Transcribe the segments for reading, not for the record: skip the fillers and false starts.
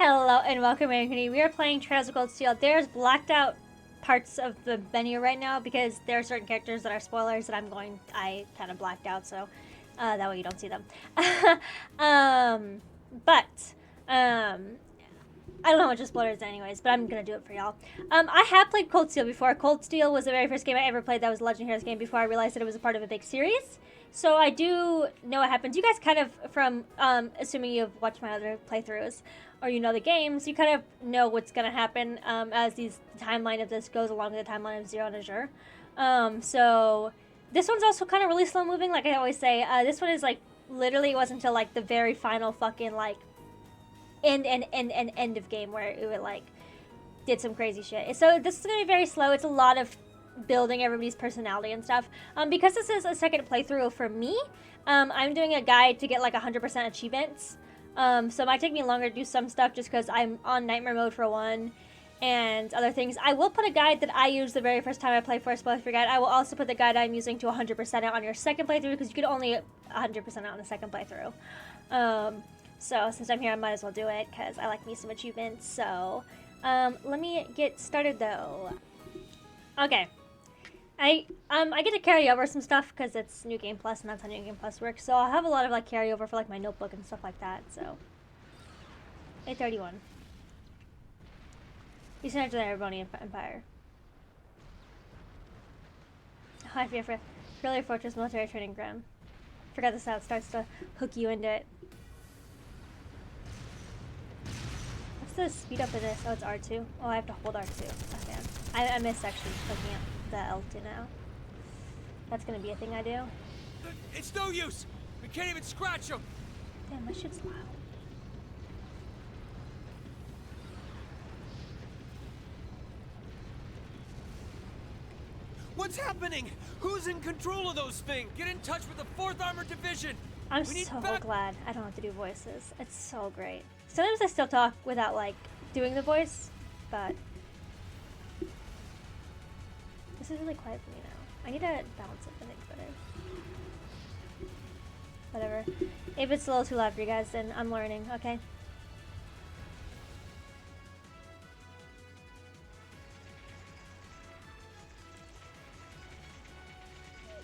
Hello and welcome, everybody. We are playing Trails of Cold Steel. There's blacked out parts of the menu right now because there are certain characters that are spoilers that I kind of blacked out, so that way you don't see them. I don't know what spoilers anyways, but I'm gonna do it for y'all. I have played Cold Steel before. Cold Steel was the very first game I ever played that was a Legend Heroes game before I realized that it was a part of a big series. So I do know what happens. You guys kind of, from assuming you've watched my other playthroughs, or you know the games, you kind of know what's going to happen as the timeline of this goes along with the timeline of Zero and Azure. So this one's also kind of really slow moving, like I always say. This one is like, literally it wasn't until like the very final fucking like end of game where it would like did some crazy shit. So this is going to be very slow. It's a lot of building everybody's personality and stuff. Because this is a second playthrough for me, I'm doing a guide to get like 100% achievements. So it might take me longer to do some stuff just because I'm on nightmare mode for one and other things. I will put a guide that I used the very first time I played First Playthrough Guide. I will also put the guide I'm using to 100% it on your second playthrough because you can only 100% it on the second playthrough. So since I'm here, I might as well do it because I like me some achievements. So let me get started though. Okay. I get to carry over some stuff because it's New Game Plus and that's how New Game Plus works. So I'll have a lot of like carryover for like my notebook and stuff like that. So 831. You sent it to the Erebonian Empire. Hi, Fiafra. Fairly Fortress military training ground. Forgot this how it starts to hook you into it. What's the speed up of this? Oh, it's R2. Oh, I have to hold R2. Okay. I missed actually clicking at the L2 now. That's gonna be a thing I do. It's no use! We can't even scratch them! Damn, my shit's loud. What's happening? Who's in control of those things? Get in touch with the 4th Armored Division! I'm so glad I don't have to do voices. It's so great. Sometimes I still talk without like doing the voice, but this is really quiet for me now. I need to balance it, I think, better. Whatever. If it's a little too loud for you guys, then I'm learning, okay?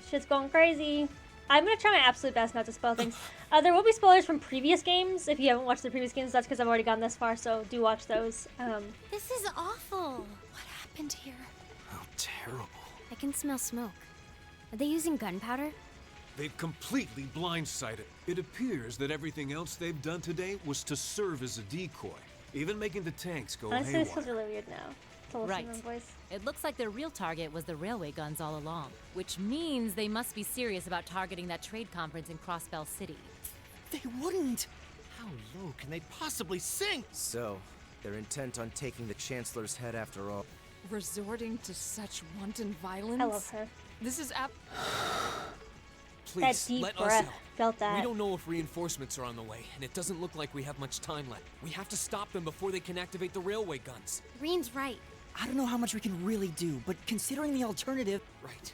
Shit's going crazy. I'm gonna try my absolute best not to spoil things. There will be spoilers from previous games. If you haven't watched the previous games, that's because I've already gone this far, so do watch those. This is awful. What happened here? How terrible. I can smell smoke. Are they using gunpowder? They've completely blindsided. It appears that everything else they've done today was to serve as a decoy, even making the tanks go Honestly, haywire. this feels really weird now. To listen to my voice. It looks like their real target was the railway guns all along, which means they must be serious about targeting that trade conference in Crossbell City. They wouldn't! How low can they possibly sink? So, they're intent on taking the Chancellor's head after all. Resorting to such wanton violence? I love her. This is Please, That deep let us breath. help. Felt that. We don't know if reinforcements are on the way, and it doesn't look like we have much time left. We have to stop them before they can activate the railway guns. Reen's right. I don't know how much we can really do, but considering the alternative... Right.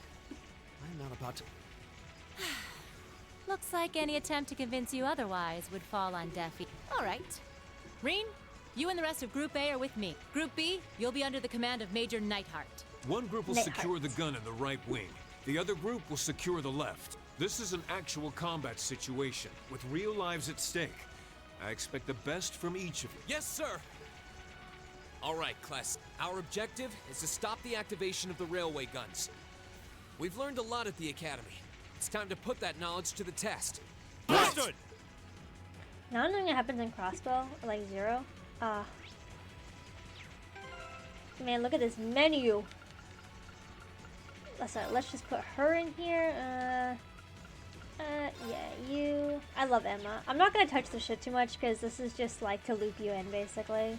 I'm not about to... Looks like any attempt to convince you otherwise would fall on deaf ears. All right. Reen, you and the rest of Group A are with me. Group B, you'll be under the command of Major Neidhart. One group will Neidhart. secure the gun in the right wing. The other group will secure the left. This is an actual combat situation, with real lives at stake. I expect the best from each of you. Yes, sir! All right, class. Our objective is to stop the activation of the railway guns. We've learned a lot at the Academy. It's time to put that knowledge to the test. Understood! Now knowing it happens in Crossbow, like Zero. Man, look at this menu. Let's just put her in here. Yeah, you. I love Emma. I'm not gonna touch the shit too much because this is just like to loop you in, basically.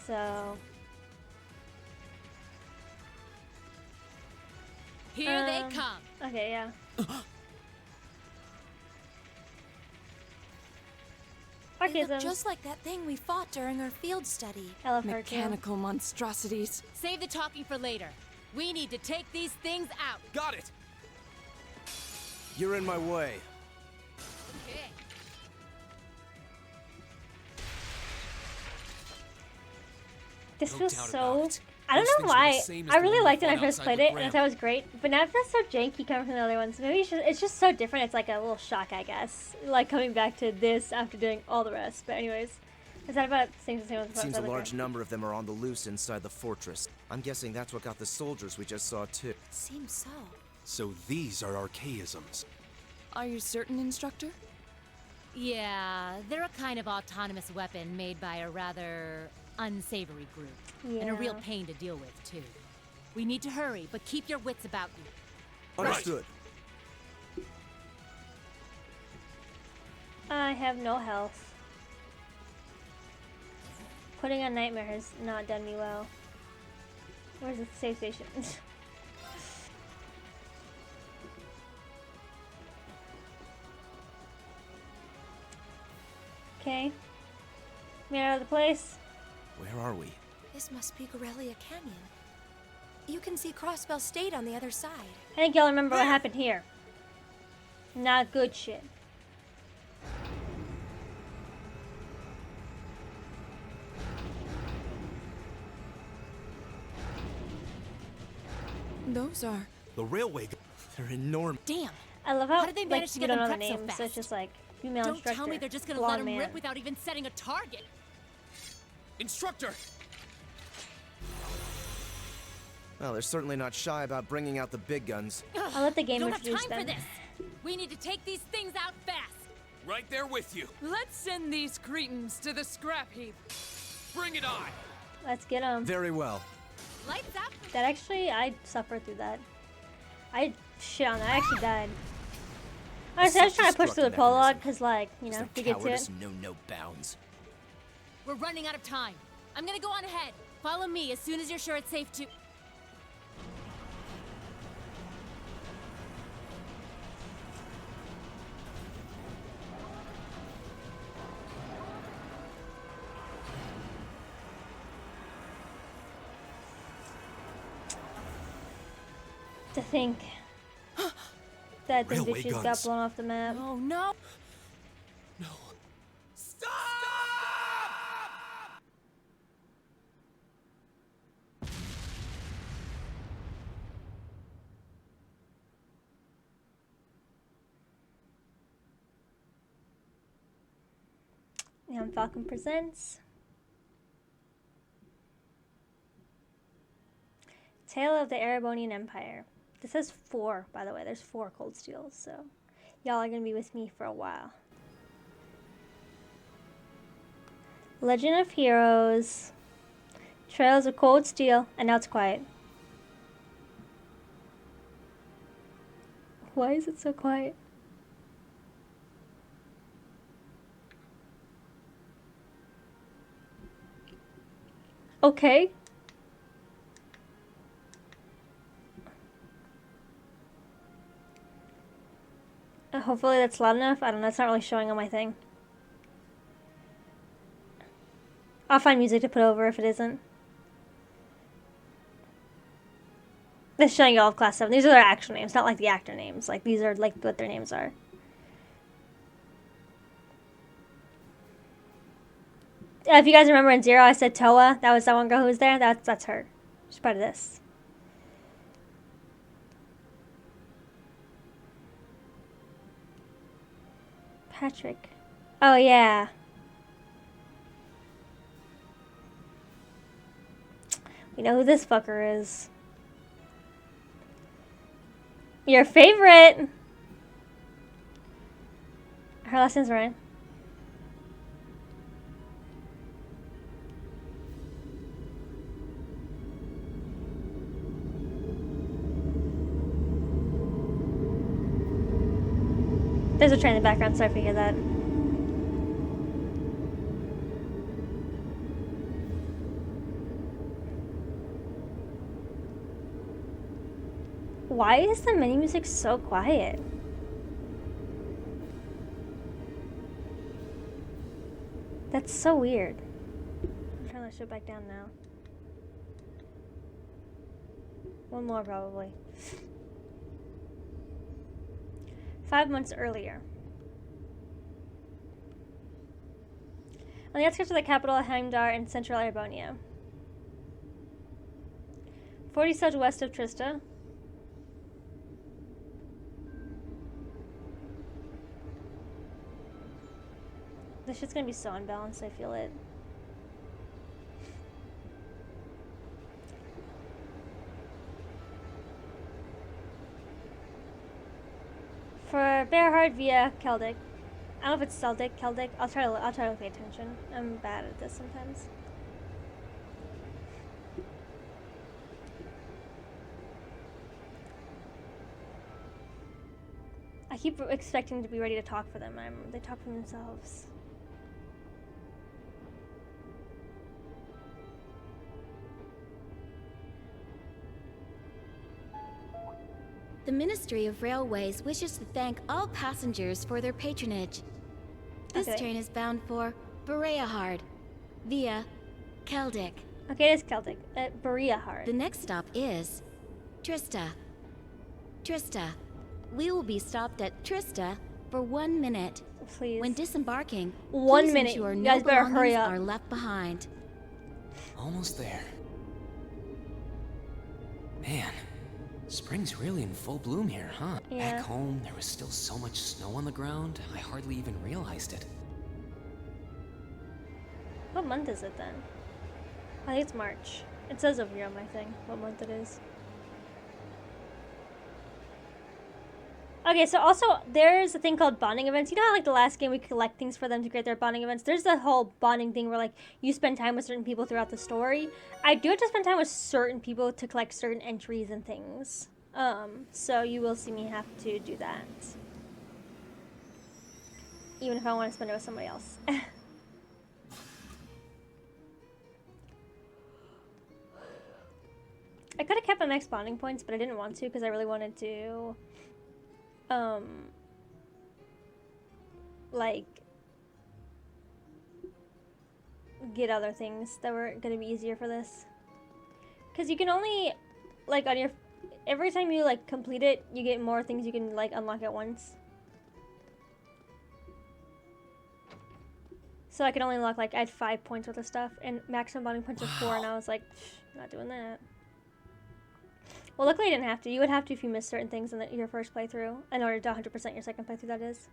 So. Here they come. Okay, yeah. They look Archism. just like that thing we fought during our field study. I love her too. mechanical monstrosities. Save the talking for later. We need to take these things out. Got it! You're in my way. Okay. This No feels doubt so... about it. I don't Those know things were the why. same as I the really one we liked it when I fought first outside played the it, and I Gram. thought it was great. But now it feels so janky coming from the other ones. Maybe it's just so different. It's like a little shock, I guess. Like coming back to this after doing all the rest. But anyways, is that about the same as Seems a large number of them are on the loose inside the fortress. I'm guessing that's what got the soldiers we just saw too. Seems so. So these are archaisms. Are you certain, Instructor? Yeah, they're a kind of autonomous weapon made by a rather unsavory group. And a real Yeah. pain to deal with, too. We need to hurry, but keep your wits about you. Understood. I have no health. Putting on Nightmare has not done me well. Where's the safe station? Okay. Made out of the place. Where are we? This must be Gorelia Canyon. You can see Crossbell State on the other side. I think y'all remember what happened here. Not good shit. Those are. The railway. They're enormous. Damn! I love how, How did they manage like, to you get don't them know the prepped so names, so it's fast? just like female Don't instructor. tell me they're just gonna blonde let him man. rip without even setting a target! Instructor! Well, they're certainly not shy about bringing out the big guns. I'll let the We game don't have introduce time them. for this! We need to take these things out fast! Right there with you. Let's send these cretins to the scrap heap. Bring it on! Let's get them. Very well. Lights up! That actually, I suffered through that. I shit on that. I actually died. Honestly, I was trying to push through the prologue because, like, you know, to get to it. Know no bounds. We're running out of time. I'm gonna go on ahead. Follow me as soon as you're sure it's safe to... To think that the Railway bitches got guns. blown off the map. Oh no! No. Stop! Young Falcon presents Tale of the Erebonian Empire. This has 4, by the way. There's 4 Cold Steels, so y'all are gonna be with me for a while. Legend of Heroes, Trails of Cold Steel, and now it's quiet. Why is it so quiet? Okay. Hopefully that's loud enough. I don't know. It's not really showing on my thing. I'll find music to put over if it isn't. It's showing you all of Class 7. These are their actual names, not like the actor names. Like, these are like what their names are. If you guys remember in Zero, I said Toa. That was that one girl who was there. That's her. She's part of this. Patrick. Oh, yeah. We know who this fucker is. Your favorite. Her last name's Ryan. There's a train in the background, sorry if you hear that. Why is the menu music so quiet? That's so weird. I'm trying to shut back down now. One more probably. 5 months earlier. On the outskirts of the capital, Heimdar, in central Erebonia. 40 south west of Trista. This shit's gonna be so unbalanced, I feel it. For Bearheart via Celtic. I don't know if it's Celtic. I'll try to pay attention. I'm bad at this sometimes. I keep expecting to be ready to talk for them. They talk for themselves. The Ministry of Railways wishes to thank all passengers for their patronage. This Okay. train is bound for Bereahard via Celtic. Okay, it is Celtic. Bereahard. The next stop is Trista. Trista. We will be stopped at Trista for 1 minute. Please. When disembarking, 1 please minute. ensure You no guys better hurry belongings up. are left behind. Almost there. Man, spring's really in full bloom here, huh? Yeah. Back home, there was still so much snow on the ground, I hardly even realized it. What month is it then? I think it's March. It says over here on my thing what month it is. Okay, so also there's a thing called bonding events. You know how like the last game we collect things for them to create their bonding events? There's a whole bonding thing where like you spend time with certain people throughout the story. I do have to spend time with certain people to collect certain entries and things. So you will see me have to do that. Even if I want to spend it with somebody else. I could have kept my max bonding points, but I didn't want to because I really wanted to, like, get other things that were going to be easier for this. Because you can only, like, on your, every time you, like, complete it, you get more things you can, like, unlock at once. So I could only unlock, like, I had 5 points worth of stuff, and maximum bonding points are 4, and I was like, not doing that. Well, luckily I didn't have to. You would have to if you missed certain things in your first playthrough, in order to 100% your second playthrough, that is.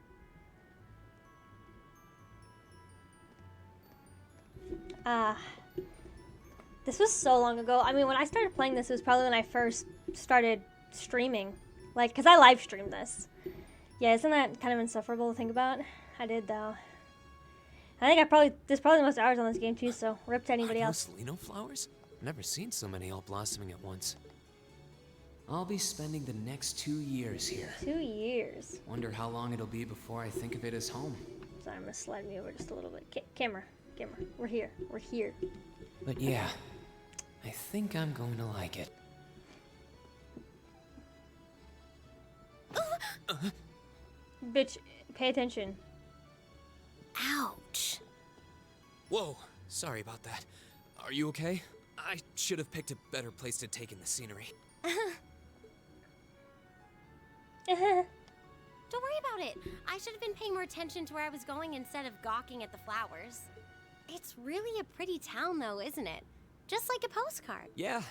This was so long ago. I mean, when I started playing this, it was probably when I first started streaming. Like, because I live streamed this. Yeah, isn't that kind of insufferable to think about? I did, though. I think there's probably the most hours on this game, too, so rip to anybody Are else. those Lino flowers? I've never seen so many all blossoming at once. I'll be spending the next 2 years here. 2 years. Wonder how long it'll be before I think of it as home. Sorry, I'm gonna slide me over just a little bit. Camera. We're here. We're here. But yeah, I think I'm going to like it. Bitch, pay attention. Ouch. Whoa, sorry about that. Are you okay? I should have picked a better place to take in the scenery. Don't worry about it. I should have been paying more attention to where I was going instead of gawking at the flowers. It's really a pretty town, though, isn't it? Just like a postcard. Yeah,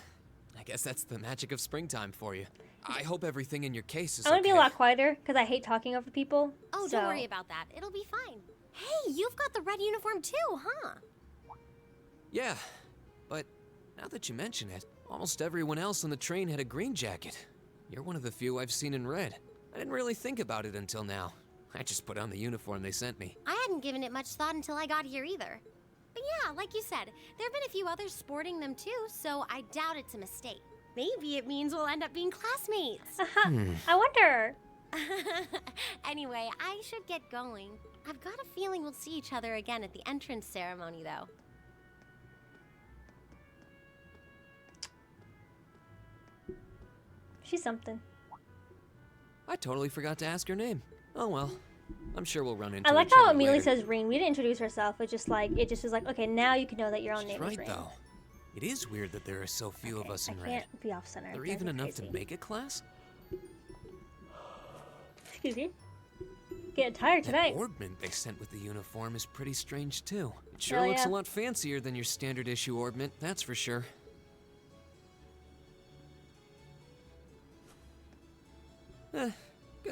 I guess that's the magic of springtime for you. I hope everything in your case is I'm gonna okay. be a lot quieter because I hate talking over people. Oh, so. don't worry about that. It'll be fine. Hey, you've got the red uniform too, huh? Yeah, but now that you mention it, almost everyone else on the train had a green jacket. You're one of the few I've seen in red. I didn't really think about it until now. I just put on the uniform they sent me. I hadn't given it much thought until I got here either. But yeah, like you said, there have been a few others sporting them too, so I doubt it's a mistake. Maybe it means we'll end up being classmates. I wonder. Anyway, I should get going. I've got a feeling we'll see each other again at the entrance ceremony, though. She's something. I totally forgot to ask her name. Oh well, I'm sure we'll run into I like each how other Amelie later. says Reen. We didn't introduce herself. It just was like, okay, now you can know that your own She's name right, is Reen. though. It is weird that there are so few of us in I red. can't be off center. There are Drives even me enough crazy. to make a class? Excuse me. Getting tired tonight. That orbment they sent with the uniform is pretty strange too. It sure Hell looks yeah. a lot fancier than your standard issue orbment, that's for sure.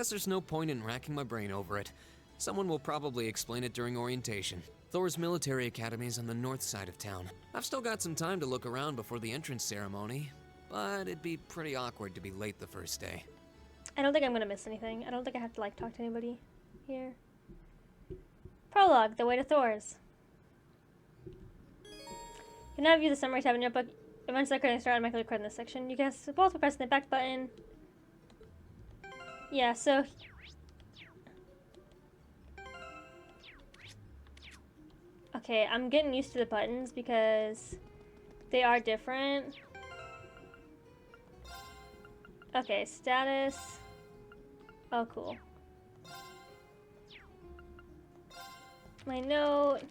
Guess there's no point in racking my brain over it. Someone will probably explain it during orientation. Thor's military academy is on the north side of town. I've still got some time to look around before the entrance ceremony, but it'd be pretty awkward to be late the first day. I don't think I'm gonna miss anything. I don't think I have to like talk to anybody here. Prologue, the way to Thor's. You can now view the summary tab in your book. Events that couldn't start automatically recorded in this section. You guys both by pressing the back button. Yeah, so okay, I'm getting used to the buttons because they are different. Okay, status. Oh, cool. My note.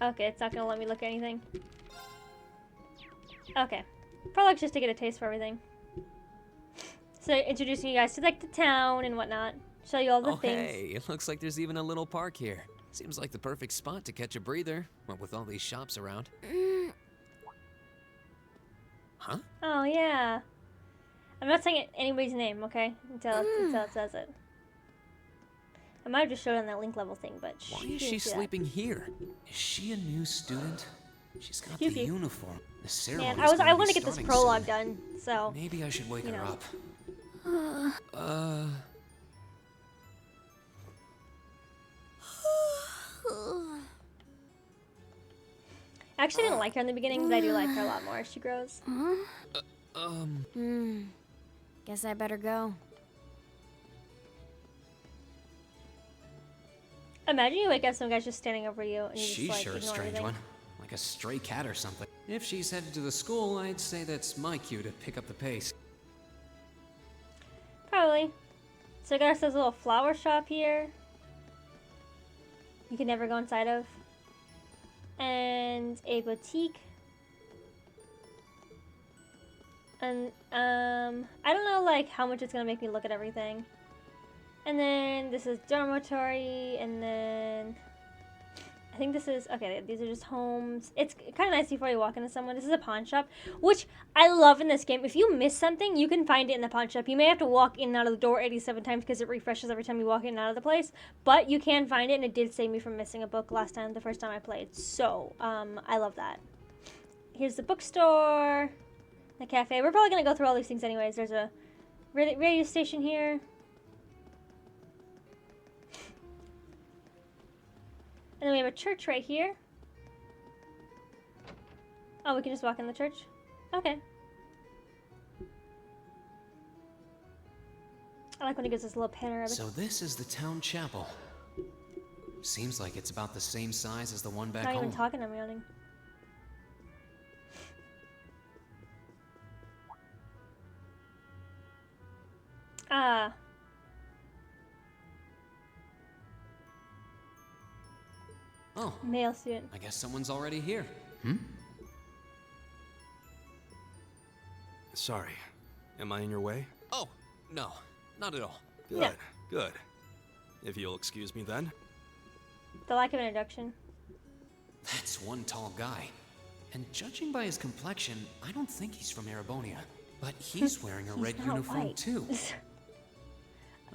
Okay, it's not gonna let me look at anything. Okay. Prologue just to get a taste for everything. So introducing you guys to like the town and whatnot. Show you all the things. Hey, it looks like there's even a little park here. Seems like the perfect spot to catch a breather, what with all these shops around. Huh? Oh yeah. I'm not saying anybody's name, okay? Until it says it. I might have just showed on that link level thing, but why is she sleeping here? Is she a new student? She's got the uniform. The ceremony. Man, I want to get this prologue done, so maybe I should wake her up. I actually didn't like her in the beginning, but I do like her a lot more as she grows. Guess I better go. Imagine you wake up, some guy's just standing over you, and you She's just like sure a ignore strange everything. one. Like a stray cat or something. If she's headed to the school, I'd say that's my cue to pick up the pace. Probably. So I got ourselves a little flower shop here. You can never go inside of. And a boutique. And I don't know like how much it's gonna make me look at everything. And then this is dormitory, and then I think this is, okay, these are just homes. It's kind of nice before you walk into someone. This is a pawn shop, which I love in this game. If you miss something, you can find it in the pawn shop. You may have to walk in and out of the door 87 times because it refreshes every time you walk in and out of the place, but you can find it, and it did save me from missing a book the first time I played. So, I love that. Here's the bookstore, the cafe. We're probably going to go through all these things anyways. There's a radio station here. And then we have a church right here. Oh, we can just walk in the church? Okay. I like when it gives us a little panoramic. So this is the town chapel. Seems like it's about the same size as the one back Not home. even talking, I'm yawning. Ah. Oh. Male student. I guess someone's already here. Sorry. Am I in your way? Oh, no, not at all. Good, No. good. If you'll excuse me then. The lack of an introduction. That's one tall guy. And judging by his complexion, I don't think he's from Erebonia. But he's wearing a red not uniform white. too.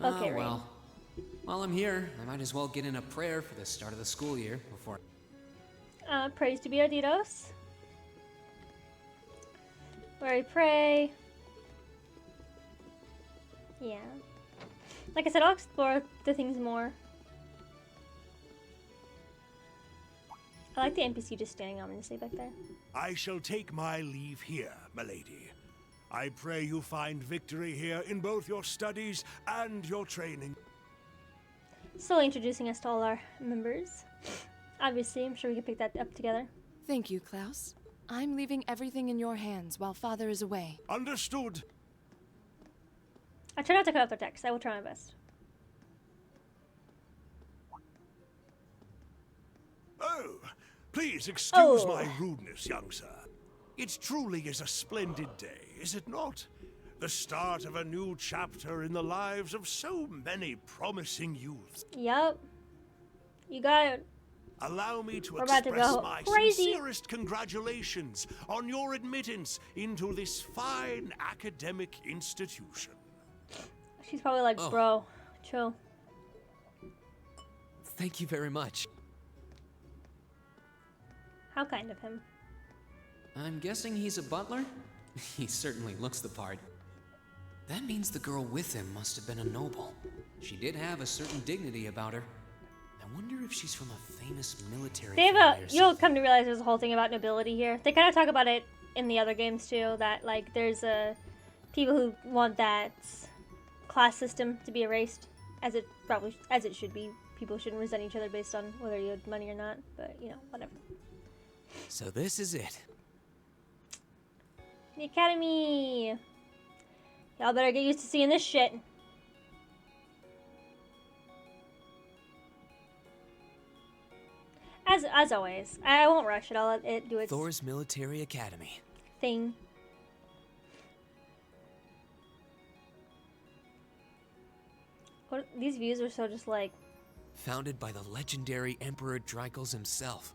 Okay, well. While I'm here, I might as well get in a prayer for the start of the school year before... Praise to be Adidos. Where we pray. Yeah. Like I said, I'll explore the things more. I like the NPC just standing ominously back there. I shall take my leave here, milady. I pray you find victory here in both your studies and your training. Slowly introducing us to all our members. Obviously, I'm sure we can pick that up together. Thank you, Klaus. I'm leaving everything in your hands while Father is away. Understood. I try not to cut off their text. I will try my best. Oh, please excuse my rudeness, young sir. It truly is a splendid day, is it not? The start of a new chapter in the lives of so many promising youths. Yup. You got it. Allow me to We're about to express go my crazy. sincerest congratulations on your admittance into this fine academic institution. She's probably like, Oh. bro, chill. Thank you very much. How kind of him. I'm guessing he's a butler? He certainly looks the part. That means the girl with him must have been a noble. She did have a certain dignity about her. I wonder if she's from a famous military They have family a, or you'll something. come to realize there's a whole thing about nobility here. They kind of talk about it in the other games too, that like there's people who want that class system to be erased, as it should be. People shouldn't resent each other based on whether you had money or not, but you know, whatever. So this is it. The academy. Y'all better get used to seeing this shit. As always, I won't rush it. I'll let it do its Thor's Military Academy. thing. What, these views are so just like. Founded by the legendary Emperor Dreikels himself.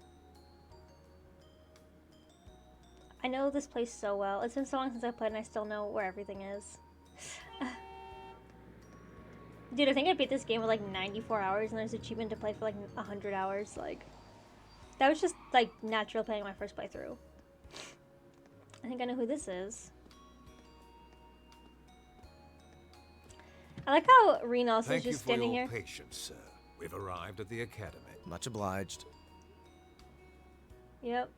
I know this place so well. It's been so long since I played and I still know where everything is. Dude, I think I beat this game with like 94 hours and there's an achievement to play for like 100 hours. Like, that was just like natural playing my first playthrough. I think I know who this is. I like how Renos is just standing here. Thank you for your patience, sir. We've arrived at the academy. Much obliged. Yep.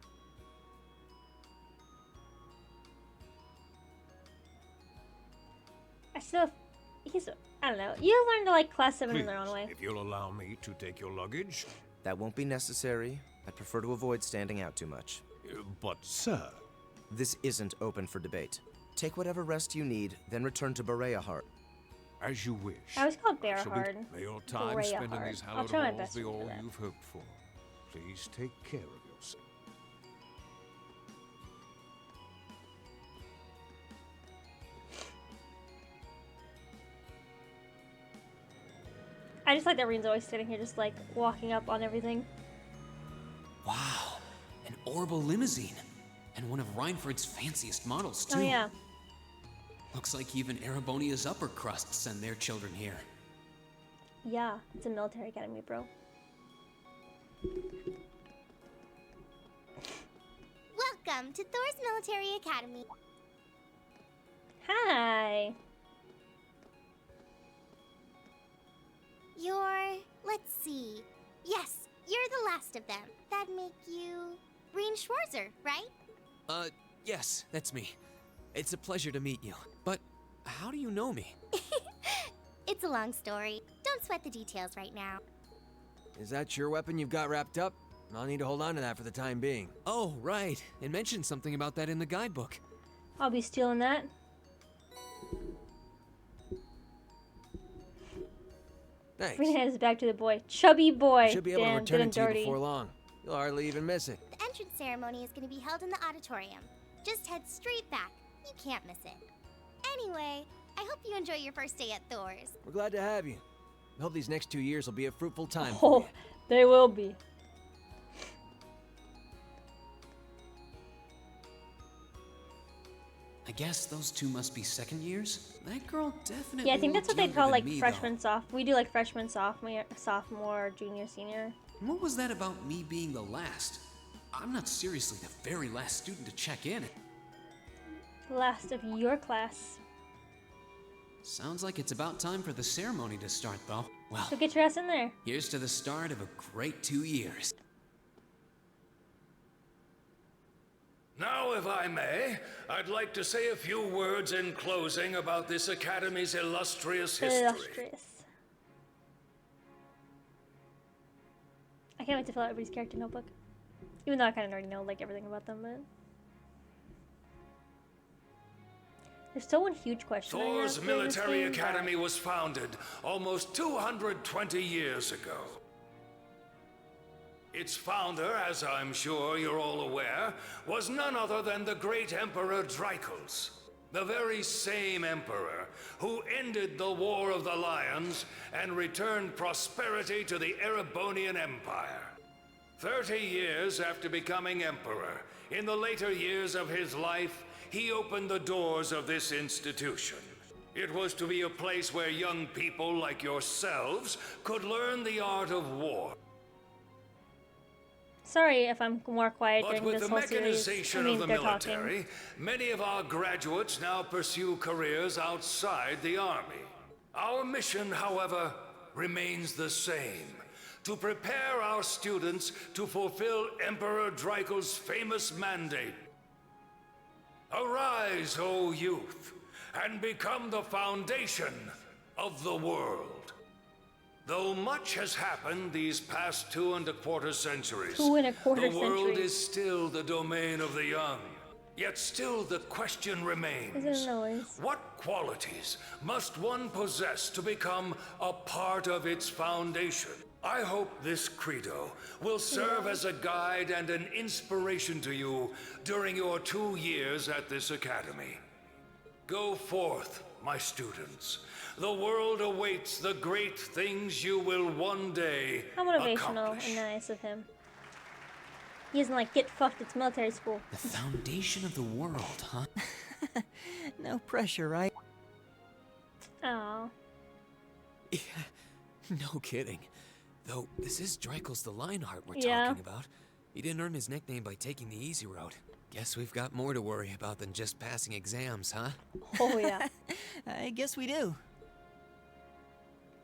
I still, I don't know. You learn to like class 7 in their own way. If you'll allow me to take your luggage. That won't be necessary. I'd prefer to avoid standing out too much. But, sir... This isn't open for debate. Take whatever rest you need, then return to Bereahart. As you wish. I was called Bearhard. May your time spent in these I'll hallowed try my halls best be to do all that. you've hoped for. Please take care of yourself. I just like that Reen's always sitting here just like walking up on everything. Wow, an orbital limousine. And one of Reinford's fanciest models, too. Oh yeah. Looks like even Erebonia's upper crust send their children here. Yeah, it's a military academy, bro. Welcome to Thor's Military Academy. Hi. Let's see. Yes, you're the last of them. That'd make you Reen Schwarzer, right? Yes, that's me. It's a pleasure to meet you. But how do you know me? It's a long story. Don't sweat the details right now. Is that your weapon you've got wrapped up? I'll need to hold on to that for the time being. Oh, right. It mentioned something about that in the guidebook. I'll be stealing that. Thanks. Reen hands back to the boy. Chubby boy. Should be able to Damn, return good it and to you dirty. before long. You'll hardly even miss it. The entrance ceremony is going to be held in the auditorium. Just head straight back. You can't miss it. Anyway, I hope you enjoy your first day at Thor's. We're glad to have you. I hope these next 2 years will be a fruitful time for Oh, you. they will be. I guess those two must be second years? That girl definitely Yeah, I think that's what looked they call younger like than me, freshman, sophomore. We do like freshman, sophomore, junior, senior. though. What was that about me being the last? I'm not seriously the very last student to check in. Last of your class. Sounds like it's about time for the ceremony to start, though. Well, So get your ass in there. here's to the start of a great 2 years. Now, if I may, I'd like to say a few words in closing about this Academy's illustrious history. Illustrious. I can't wait to fill out everybody's character notebook. Even though I kind of already know like everything about them, but there's still one huge question. I Thor's have during this Military game. Academy was founded almost 220 years ago. Its founder, as I'm sure you're all aware, was none other than the great Emperor Dreikels. The very same emperor who ended the War of the Lions and returned prosperity to the Erebonian Empire. 30 years after becoming emperor, in the later years of his life, he opened the doors of this institution. It was to be a place where young people like yourselves could learn the art of war. Sorry if I'm more quiet But during with this the whole series. mechanization of the military, many of our graduates now pursue careers outside the army. Our mission, however, remains the same. To prepare our students to fulfill Emperor Drakel's famous mandate. Arise, O youth, and become the foundation of the world. Though much has happened these past 2¼ centuries, 2¼ the world centuries. is still the domain of the young. Yet still the question remains, Is it a noise? what qualities must one possess to become a part of its foundation? I hope this credo will serve as a guide and an inspiration to you during your 2 years at this academy. Go forth, my students. The world awaits the great things you will one day How motivational accomplish. and nice of him. He isn't like, get fucked, it's military school. The foundation of the world, huh? No pressure, right? Oh. Yeah, no kidding. Though, this is Drakel's the Lionheart we're Yeah. talking about. He didn't earn his nickname by taking the easy road. Guess we've got more to worry about than just passing exams, huh? Oh, yeah. I guess we do.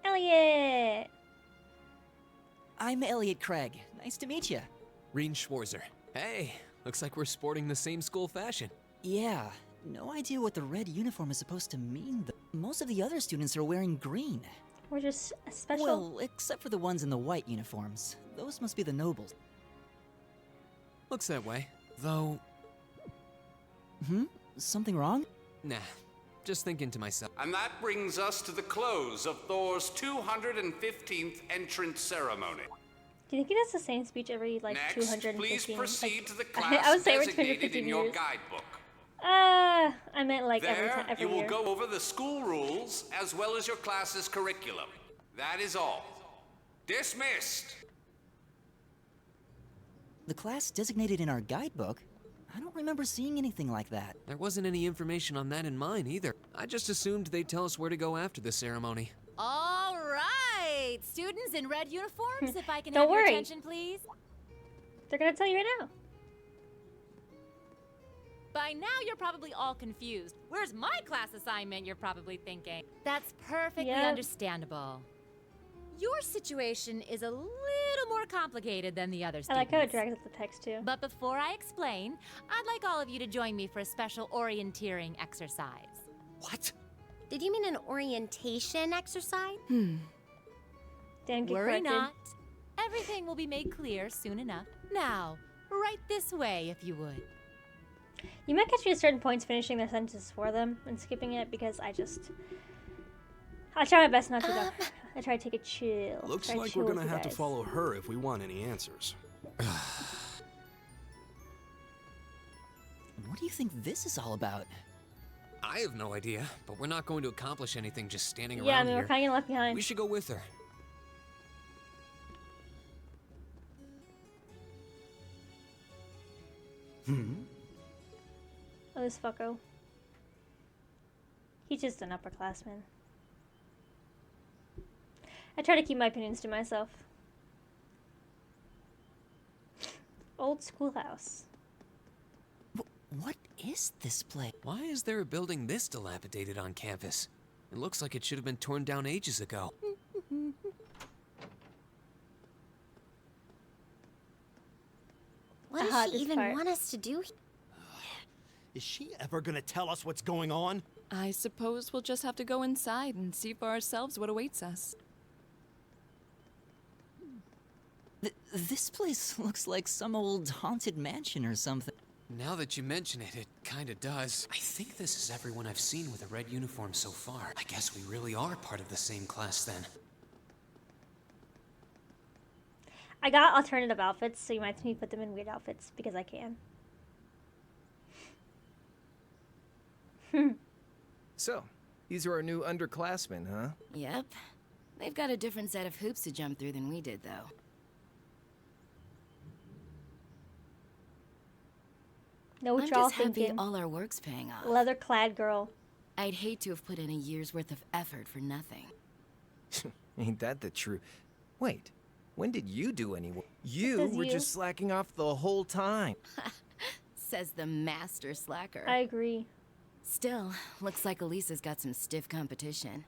Elliot! I'm Elliot Craig. Nice to meet you. Reen Schwarzer. Hey, looks like we're sporting the same school fashion. Yeah, no idea what the red uniform is supposed to mean, though. Most of the other students are wearing green. We're just special. Well, except for the ones in the white uniforms. Those must be the nobles. Looks that way. Though, Something wrong? nah, just thinking to myself. And that brings us to the close of Thor's 215th entrance ceremony. Do you think he does the same speech every, like, Next, 215? please proceed like, to the I class would say every designated 215 in your years. guidebook. I meant like There, every you will year. go over the school rules as well as your class's curriculum. That is all. Dismissed! The class designated in our guidebook? I don't remember seeing anything like that. There wasn't any information on that in mine either. I just assumed they'd tell us where to go after the ceremony. All right, students in red uniforms, if I can Don't have your worry. attention, please. They're gonna tell you right now. By now, you're probably all confused. Where's my class assignment, you're probably thinking. That's perfectly Yep. understandable. Your situation is a little more complicated than the other I students. like how it drags up the text too. But before I explain, I'd like all of you to join me for a special orienteering exercise. What? Did you mean an orientation exercise? Damn, get Worry corrected. not. Everything will be made clear soon enough. Now, right this way, if you would. You might catch me at certain points finishing their sentences for them and skipping it because I try my best not to though. I try to take a chill. Looks try to like chill we're with gonna you have to guys. follow her if we want any answers. What do you think this is all about? I have no idea, but we're not going to accomplish anything just standing Yeah, I around mean, here. we're kind of left behind. We should go with her. Oh, this fucko. He's just an upperclassman. I try to keep my opinions to myself. Old schoolhouse. What is this place? Why is there a building this dilapidated on campus? It looks like it should have been torn down ages ago. What does she even want us to do? Is she ever gonna tell us what's going on? I suppose we'll just have to go inside and see for ourselves what awaits us. This place looks like some old haunted mansion or something. Now that you mention it, it kinda does. I think this is everyone I've seen with a red uniform so far. I guess we really are part of the same class then. I got alternative outfits, so you might see me put them in weird outfits because I can. So, these are our new underclassmen, huh? Yep. They've got a different set of hoops to jump through than we did, though. Know what I'm y'all just happy thinking. all our work's paying off. Leather-clad girl. I'd hate to have put in a year's worth of effort for nothing. Ain't that the truth? Wait, when did you do any work? You were just slacking off the whole time. Says the master slacker. I agree. Still, looks like Elisa's got some stiff competition.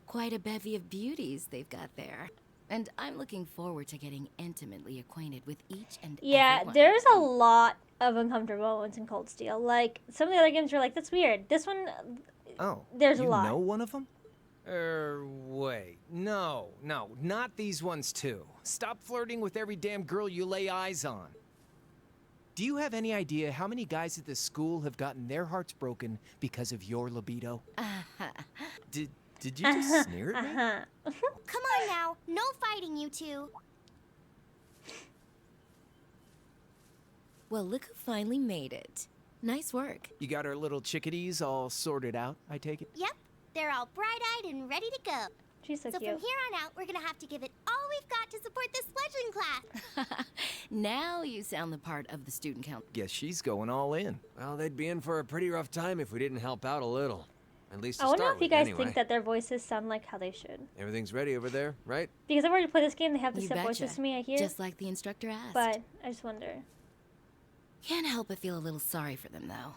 Quite a bevy of beauties they've got there. And I'm looking forward to getting intimately acquainted with each and Yeah, every one. there's a lot of uncomfortable moments in Cold Steel. Like, some of the other games are like, that's weird. This one, there's a lot. You know one of them? Wait. No, not these ones too. Stop flirting with every damn girl you lay eyes on. Do you have any idea how many guys at this school have gotten their hearts broken because of your libido? Did you just sneer at me? Come on now, no fighting, you two. Well, look who finally made it. Nice work. You got our little chickadees all sorted out, I take it? Yep, they're all bright-eyed and ready to go. She's so So cute. from here on out, we're gonna have to give it all we've got to support this fledgling class. Now you sound the part of the student count. Guess she's going all in. Well, they'd be in for a pretty rough time if we didn't help out a little. At least to I wonder start if you with, guys anyway. think that their voices sound like how they should. Everything's ready over there, right? Because I've already played this game, they have the You same voices betcha. to me, I hear. Just like the instructor asked. But I just wonder. Can't help but feel a little sorry for them, though.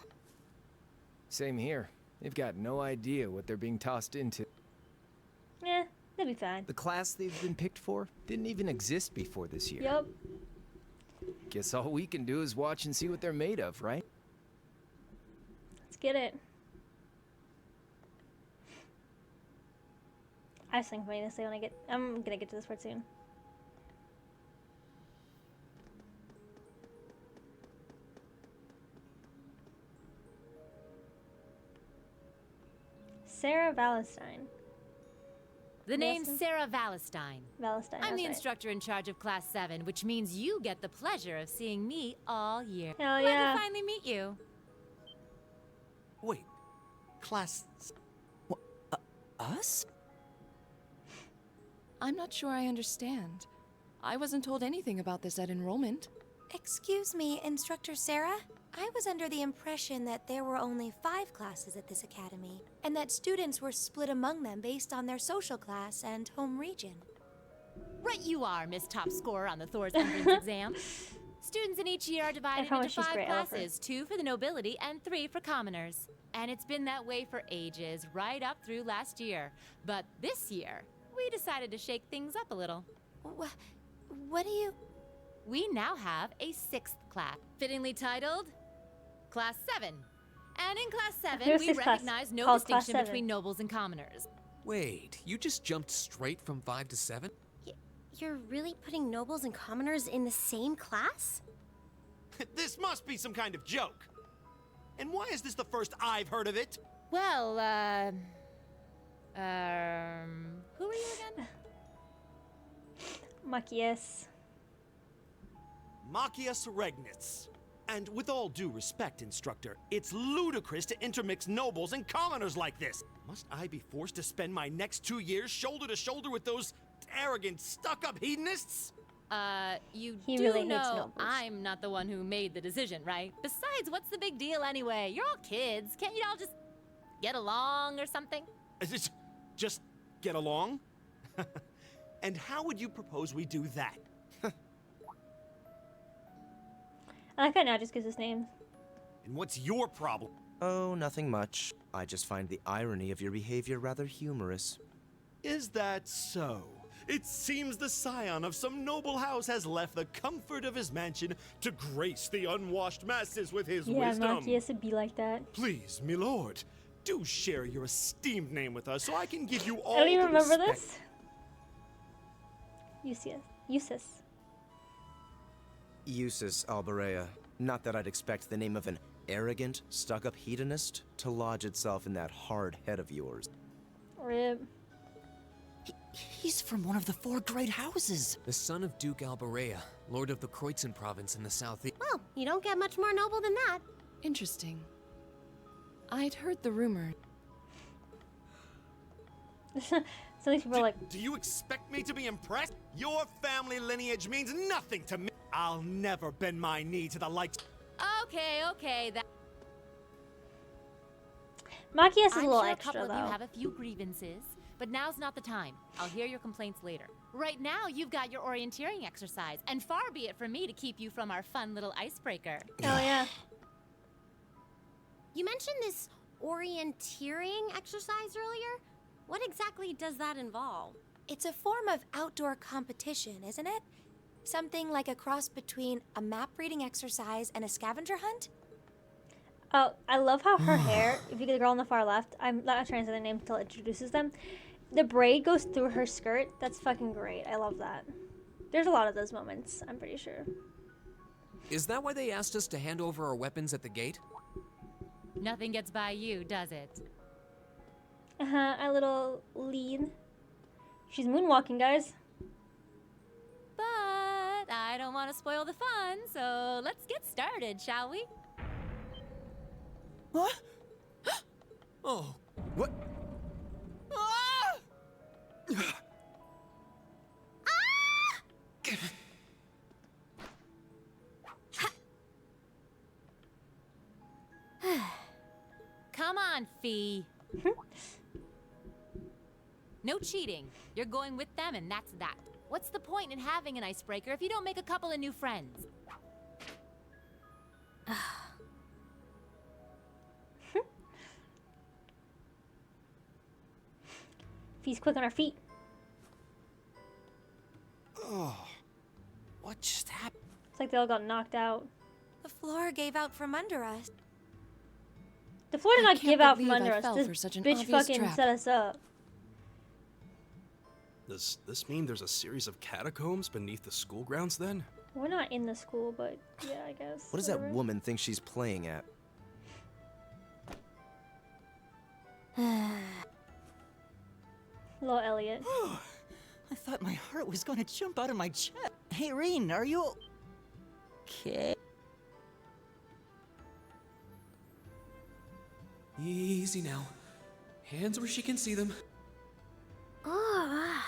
Same here. They've got no idea what they're being tossed into. Eh, they'll be fine. The class they've been picked for didn't even exist before this year. Yup. Guess all we can do is watch and see what they're made of, right? Let's get it. I have something funny to say when I'm gonna get to this part soon. Sarah Valentine. The name's Sarah Valentine. Valentine. I'm the that's right. instructor in charge of Class 7, which means you get the pleasure of seeing me all year. Hell Glad yeah. to finally meet you. Wait, class... Us? I'm not sure I understand. I wasn't told anything about this at enrollment. Excuse me, Instructor Sarah? I was under the impression that there were only 5 classes at this academy, and that students were split among them based on their social class and home region. Right you are, Miss Top Scorer on the Thor's entrance exam. Students in each year are divided promise into she's 5 great, I love her. classes, 2 for the nobility and 3 for commoners. And it's been that way for ages, right up through last year. But this year, we decided to shake things up a little. What do you... We now have a 6th class, fittingly titled Class 7. And in Class 7, Here's we 6th class, recognize no called Class distinction 7. between nobles and commoners. Wait, you just jumped straight from 5 to 7? You're really putting nobles and commoners in the same class? This must be some kind of joke. And why is this the first I've heard of it? Well, who are you again? Machias. Machias Regnitz. And with all due respect, Instructor, it's ludicrous to intermix nobles and commoners like this. Must I be forced to spend my next 2 years shoulder to shoulder with those arrogant, stuck-up hedonists? You He do really hates know nobles. I'm not the one who made the decision, right? Besides, what's the big deal anyway? You're all kids. Can't you all just get along or something? Just get along? And how would you propose we do that? I like how now just gives us names. And what's your problem? Oh, nothing much. I just find the irony of your behavior rather humorous. Is that so? It seems the scion of some noble house has left the comfort of his mansion to grace the unwashed masses with his Yeah, wisdom. Machias would be like that. Please, my lord, do share your esteemed name with us so I can give you all I don't even the remember respect. this. Eustace. Eustace Alberea. Not that I'd expect the name of an arrogant, stuck-up hedonist to lodge itself in that hard head of yours. Rip. He's from one of the 4 great houses. The son of Duke Alberea, lord of the Kreutzen province in the southeast. Well, you don't get much more noble than that. Interesting. I'd heard the rumor. Some of these people are like, Do you expect me to be impressed? Your family lineage means nothing to me. I'll never bend my knee to the likes. Okay, that. Machias is a I'm little sure extra a couple though. of you have a few grievances, but now's not the time. I'll hear your complaints later. Right now, you've got your orienteering exercise, and far be it from me to keep you from our fun little icebreaker. Oh yeah. You mentioned this orienteering exercise earlier. What exactly does that involve? It's a form of outdoor competition, isn't it? Something like a cross between a map reading exercise and a scavenger hunt? Oh, I love how her hair, if you get the girl on the far left, I'm not trying to say their name until it introduces them. The braid goes through her skirt. That's fucking great. I love that. There's a lot of those moments, I'm pretty sure. Is that why they asked us to hand over our weapons at the gate? Nothing gets by you, does it? Uh-huh, a little lean. She's moonwalking, guys. But I don't want to spoil the fun, so let's get started, shall we? What? Oh. What? Come on, Fee. No cheating. You're going with them, and that's that. What's the point in having an icebreaker if you don't make a couple of new friends? Fee's quick on her feet. Oh, what just happened? It's like they all got knocked out. The floor gave out from under us. The floor did I not can't give out from believe under I us. fell This for such an bitch obvious fucking trap. set us up. Does this mean there's a series of catacombs beneath the school grounds then? We're not in the school, but yeah, I guess. What does that whatever. woman think she's playing at? Little Elliot. I thought my heart was going to jump out of my chest. Hey, Reen, are you okay? Easy now. Hands where she can see them. Huh?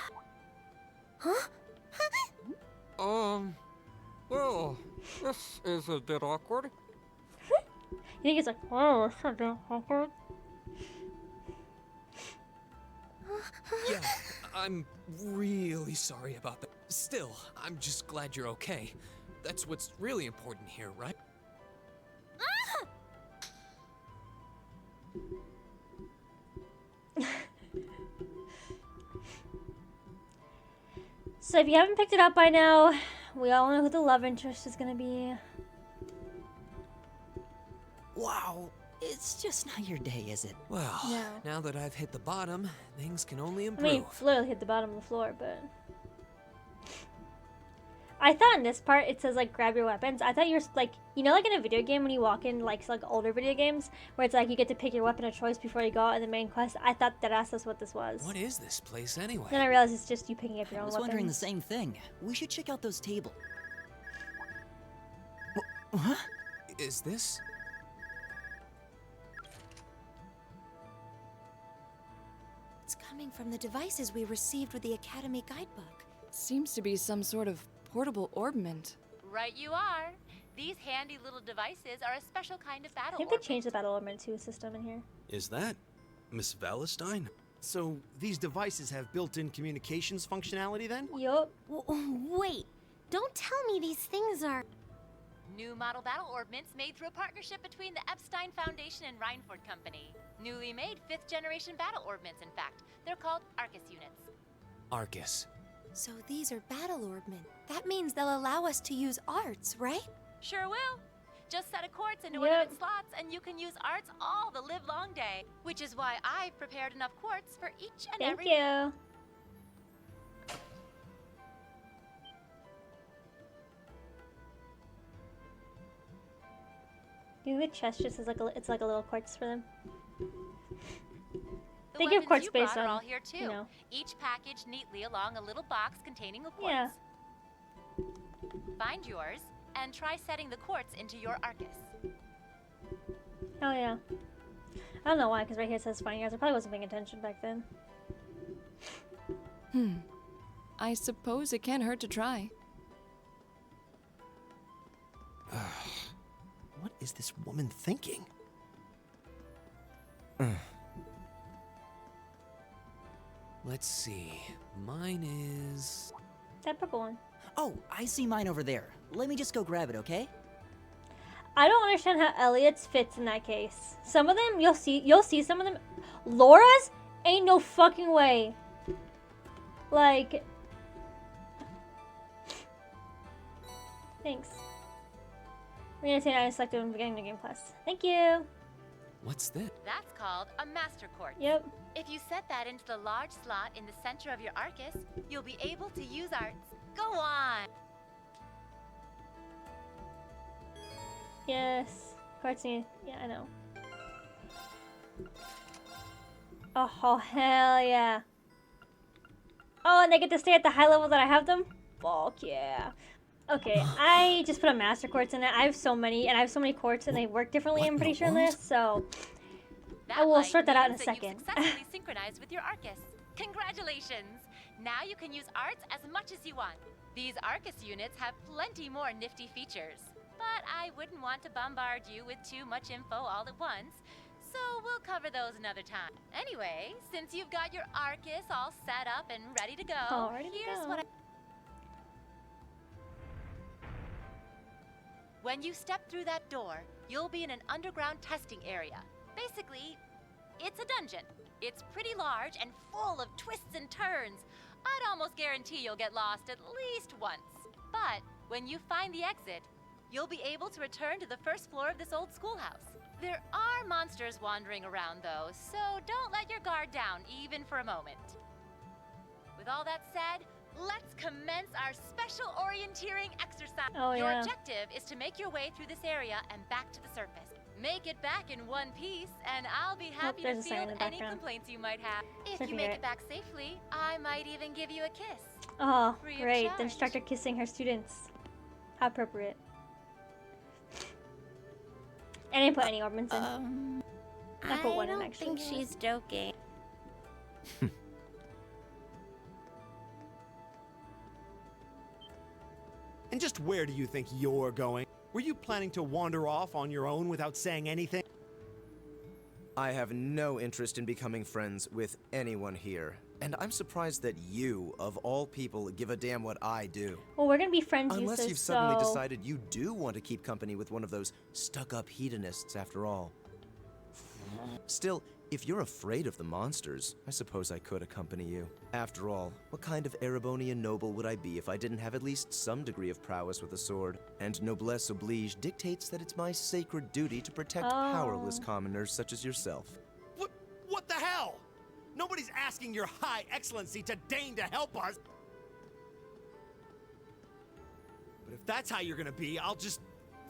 Well, this is a bit awkward. You think it's like, oh, it's not that awkward. Yeah, I'm really sorry about that. Still, I'm just glad you're okay. That's what's really important here, right? So if you haven't picked it up by now, we all know who the love interest is gonna be. Wow, it's just not your day, is it? Well, No. now that I've hit the bottom, things can only I improve. mean, literally hit the bottom of the floor, but... I thought in this part it says like grab your weapons. I thought you were like, you know, like in a video game when you walk in like older video games where it's like you get to pick your weapon of choice before you go out in the main quest. I thought that's what this was. What is this place anyway? Then I realized it's just you picking up your I own was weapons. wondering the same thing. We should check out those tables. Huh? Is this? It's coming from the devices we received with the Academy guidebook. Seems to be some sort of portable orbment. Right you are. These handy little devices are a special kind of I battle think they orb. changed the battle element to a system in here. Is that Miss Valestine? So these devices have built-in communications functionality then? Yup. Wait, don't tell me these things are... New model battle orbments made through a partnership between the Epstein Foundation and Reinford Company. Newly made 5th generation battle orbments, in fact. They're called Arcus units. Arcus. So these are battle orbmen. That means they'll allow us to use arts, right? Sure will. Just set a quartz into one of its slots and you can use arts all the live long day. Which is why I've prepared enough quartz for each and Thank every... you. Do you think the chest just is like it's like a little quartz for them? The They give weapons quartz you based brought are on, all here too. you know. Each packaged neatly along a little box containing a quartz. Yeah. Find yours and try setting the quartz into your Arcus. Oh yeah. I don't know why, because right here it says finding guys. I probably wasn't paying attention back then. I suppose it can't hurt to try. What is this woman thinking? Let's see. Mine is... That purple one. Oh, I see mine over there. Let me just go grab it, okay? I don't understand how Elliot's fits in that case. Some of them, you'll see some of them. Laura's? Ain't no fucking way. Like... Thanks. We're gonna say I selected when beginning the game plus. Thank you. What's this? That's called a master quartz. Yep. If you set that into the large slot in the center of your Arcus, you'll be able to use arts. Go on! Yes. Quartz. Yeah, I know. Oh, hell yeah. Oh, and they get to stay at the high level that I have them? Fuck yeah. Okay, I just put a master quartz in it. I have so many, and I have so many quartz, and they work differently, I'm pretty sure, in this, so... I will sort that out in a second. You've successfully synchronized with your Arcus. Congratulations! Now you can use arts as much as you want. These Arcus units have plenty more nifty features. But I wouldn't want to bombard you with too much info all at once, so we'll cover those another time. Anyway, since you've got your Arcus all set up and ready to go, here's what I... When you step through that door, you'll be in an underground testing area. Basically, it's a dungeon. It's pretty large and full of twists and turns. I'd almost guarantee you'll get lost at least once. But when you find the exit, you'll be able to return to the first floor of this old schoolhouse. There are monsters wandering around though, so don't let your guard down even for a moment. With all that said, let's commence our special orienteering exercise. Oh, your yeah. objective is to make your way through this area and back to the surface. Make it back in one piece, and I'll be happy to there's a sign in field the any background. complaints you might have. If Should you be make right. it back safely, I might even give you a kiss. Oh, Free of great. The charge. instructor kissing her students. How appropriate. I didn't put any ornaments in. I put one in, don't actually. think she's joking. And just where do you think you're going? Were you planning to wander off on your own without saying anything? I have no interest in becoming friends with anyone here. And I'm surprised that you, of all people, give a damn what I do. Well, we're gonna be friends, Unless Yusuf, you've suddenly so... decided you do want to keep company with one of those stuck-up hedonists after all. Still, if you're afraid of the monsters, I suppose I could accompany you. After all, what kind of Erebonian noble would I be if I didn't have at least some degree of prowess with a sword? And noblesse oblige dictates that it's my sacred duty to protect powerless commoners such as yourself. What the hell? Nobody's asking your high excellency to deign to help us. But if that's how you're gonna be, I'll just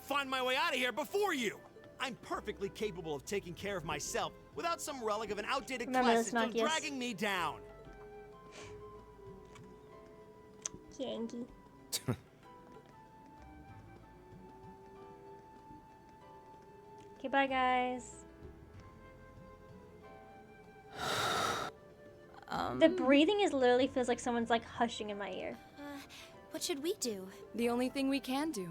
find my way out of here before you. I'm perfectly capable of taking care of myself without some relic of an outdated Remember class this, system Nokius. dragging me down. Yankee. Okay, bye, guys. The breathing is literally feels like someone's like hushing in my ear. What should we do? The only thing we can do.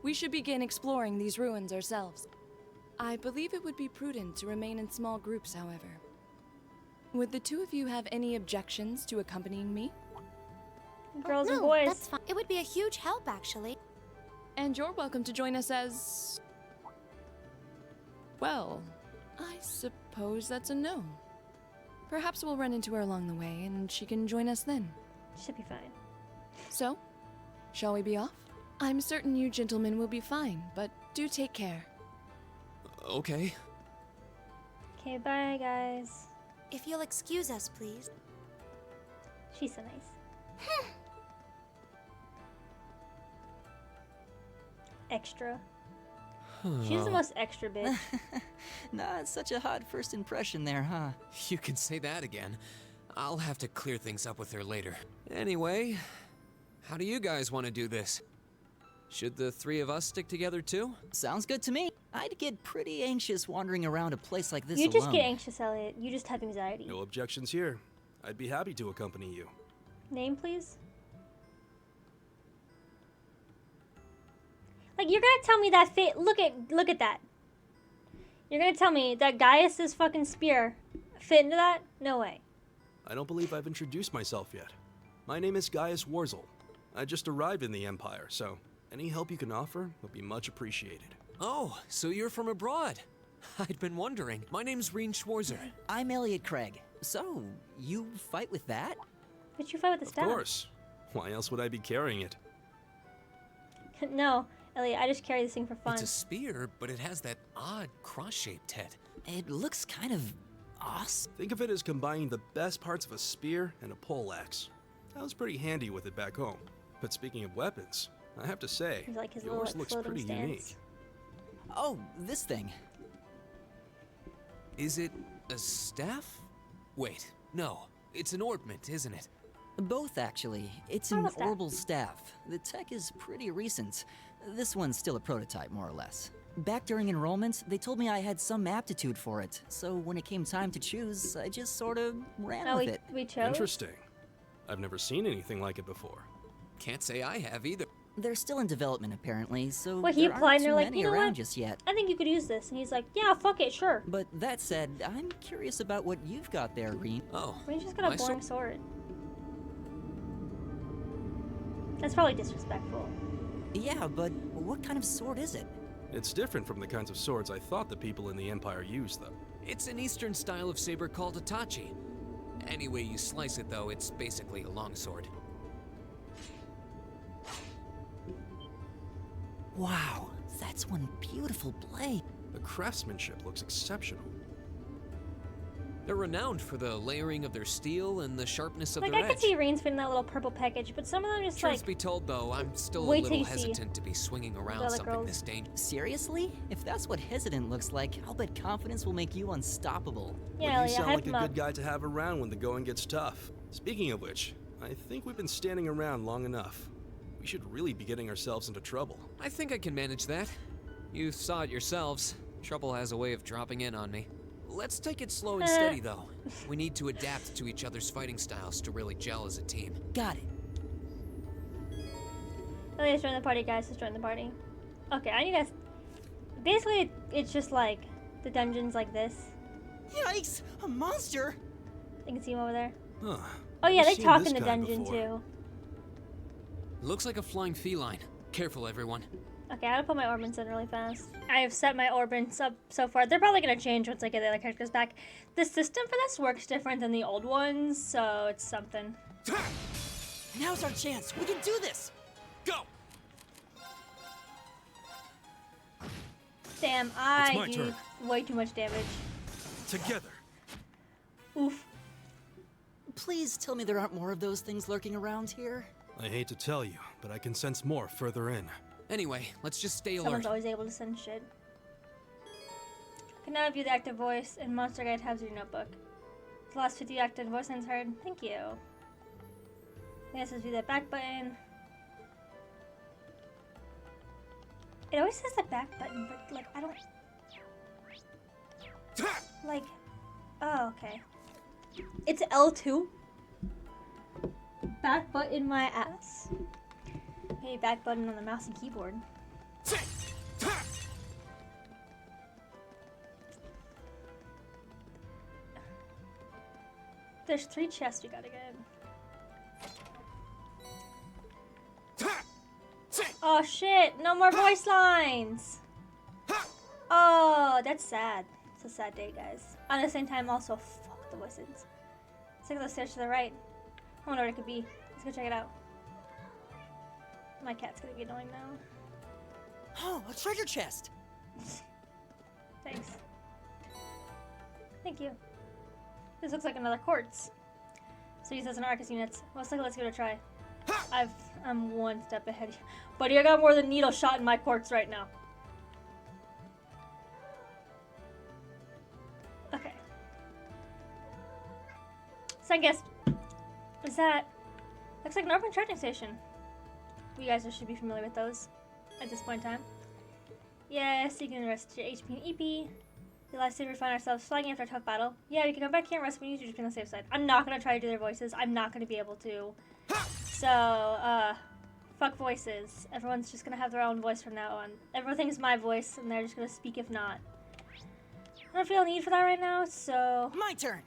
We should begin exploring these ruins ourselves. I believe it would be prudent to remain in small groups, however. Would the two of you have any objections to accompanying me? Girls and No, boys. that's fine. It would be a huge help, actually. And you're welcome to join us as... Well, I suppose that's a no. Perhaps we'll run into her along the way, and she can join us then. Should be fine. So, shall we be off? I'm certain you gentlemen will be fine, but do take care. Okay. Okay, bye, guys. If you'll excuse us, please. She's so nice. Extra. She's the most extra bitch. Nah, it's such a hot first impression there, huh? You can say that again. I'll have to clear things up with her later. Anyway, how do you guys want to do this? Should the three of us stick together too? Sounds good to me. I'd get pretty anxious wandering around a place like this You alone. just get anxious, Elliot. You just have anxiety. No objections here. I'd be happy to accompany you. Name, please? Like, you're gonna tell me that fit? Look at that. You're gonna tell me that Gaius's fucking spear fit into that? No way. I don't believe I've introduced myself yet. My name is Gaius Warzel. I just arrived in the Empire, so any help you can offer would be much appreciated. Oh, so you're from abroad. I'd been wondering. My name's Reen Schwarzer. I'm Elliot Craig. So, you fight with that? But you fight with the staff. Of course. Why else would I be carrying it? No, Elliot, I just carry this thing for fun. It's a spear, but it has that odd cross-shaped head. It looks kind of awesome. Think of it as combining the best parts of a spear and a poleaxe. I was pretty handy with it back home. But speaking of weapons, I have to say, like his yours little looks pretty stance. unique. Oh, this thing. Is it a staff? Wait, no. It's an ornament, isn't it? Both, actually. It's an orbital staff. The tech is pretty recent. This one's still a prototype, more or less. Back during enrollment, they told me I had some aptitude for it, so when it came time to choose, I just sort of ran with it. We chose? Interesting. I've never seen anything like it before. Can't say I have either. They're still in development, apparently, so Well, he there applied aren't and they're too like, many you know around what? just yet. I think you could use this. And he's like, yeah, fuck it, sure. But that said, I'm curious about what you've got there, Reen. Oh. Reen's just got a boring sword. That's probably disrespectful. Yeah, but what kind of sword is it? It's different from the kinds of swords I thought the people in the Empire used, though. It's an eastern style of saber called a tachi. Any way you slice it, though, it's basically a longsword. Wow, that's one beautiful blade. The craftsmanship looks exceptional. They're renowned for the layering of their steel and the sharpness of Like, their I edge. could see Reen's fitting that little purple package, but some of them just Truth like... be told, though, I'm still a Wait till little you see hesitant to be swinging the around other something girls. this dangerous. Seriously? If that's what hesitant looks like, I'll bet confidence will make you unstoppable. Yeah, Well, you Elliot, sound hype like a him up. good guy to have around when the going gets tough. Speaking of which, I think we've been standing around long enough. We should really be getting ourselves into trouble. I think I can manage that. You saw it yourselves. Trouble has a way of dropping in on me. Let's take it slow and steady, though. We need to adapt to each other's fighting styles to really gel as a team. Got it. Elliot's join the party, guys. Let's join the party. Okay, I need guys. Basically, it's just like the dungeons like this. Yikes! A monster! You can see him over there. Huh. Oh yeah, I've they seen talk this in the guy dungeon before. too. Looks like a flying feline. Careful, everyone. Okay, I gotta put my orbits in really fast. I have set my orbits up so far. They're probably gonna change once I get the other characters back. The system for this works different than the old ones, so it's something. Now's our chance. We can do this. Go! Damn, my I do turn. way too much damage. Together. Oof. Please tell me there aren't more of those things lurking around here. I hate to tell you, but I can sense more further in. Anyway, let's just stay Someone's alert. always able to send shit. Can now view the active voice in Monster Guide tabs of your notebook. The last 50 active voice lines heard. Thank you. This is view the back button. It always says the back button, but like I don't like. Oh, okay. It's L2. Back button my ass. Hey, back button on the mouse and keyboard. There's 3 chests we gotta get. Oh shit, no more voice lines! Oh, that's sad. It's a sad day, guys. At the same time, also, fuck the voices. Let's take those stairs to the right. I wonder what it could be. Let's go check it out. My cat's gonna be annoying now. Oh, a treasure chest! Thanks. Thank you. This looks like another quartz. So use as an Arcus unit. Let's give it a try. I'm one step ahead. Buddy, I got more than needle shot in my quartz right now. Okay. Second guess. Is that... Looks like an urban charging station. You guys should be familiar with those at this point in time. Yes, you can rest your HP and EP. The last day we find ourselves flagging after a tough battle. Yeah, we can come back here and rest when you just be on the safe side. I'm not gonna try to do their voices. I'm not gonna be able to. So, fuck voices. Everyone's just gonna have their own voice from now on. Everything's my voice, and they're just gonna speak if not. I don't feel a need for that right now, so... My turn!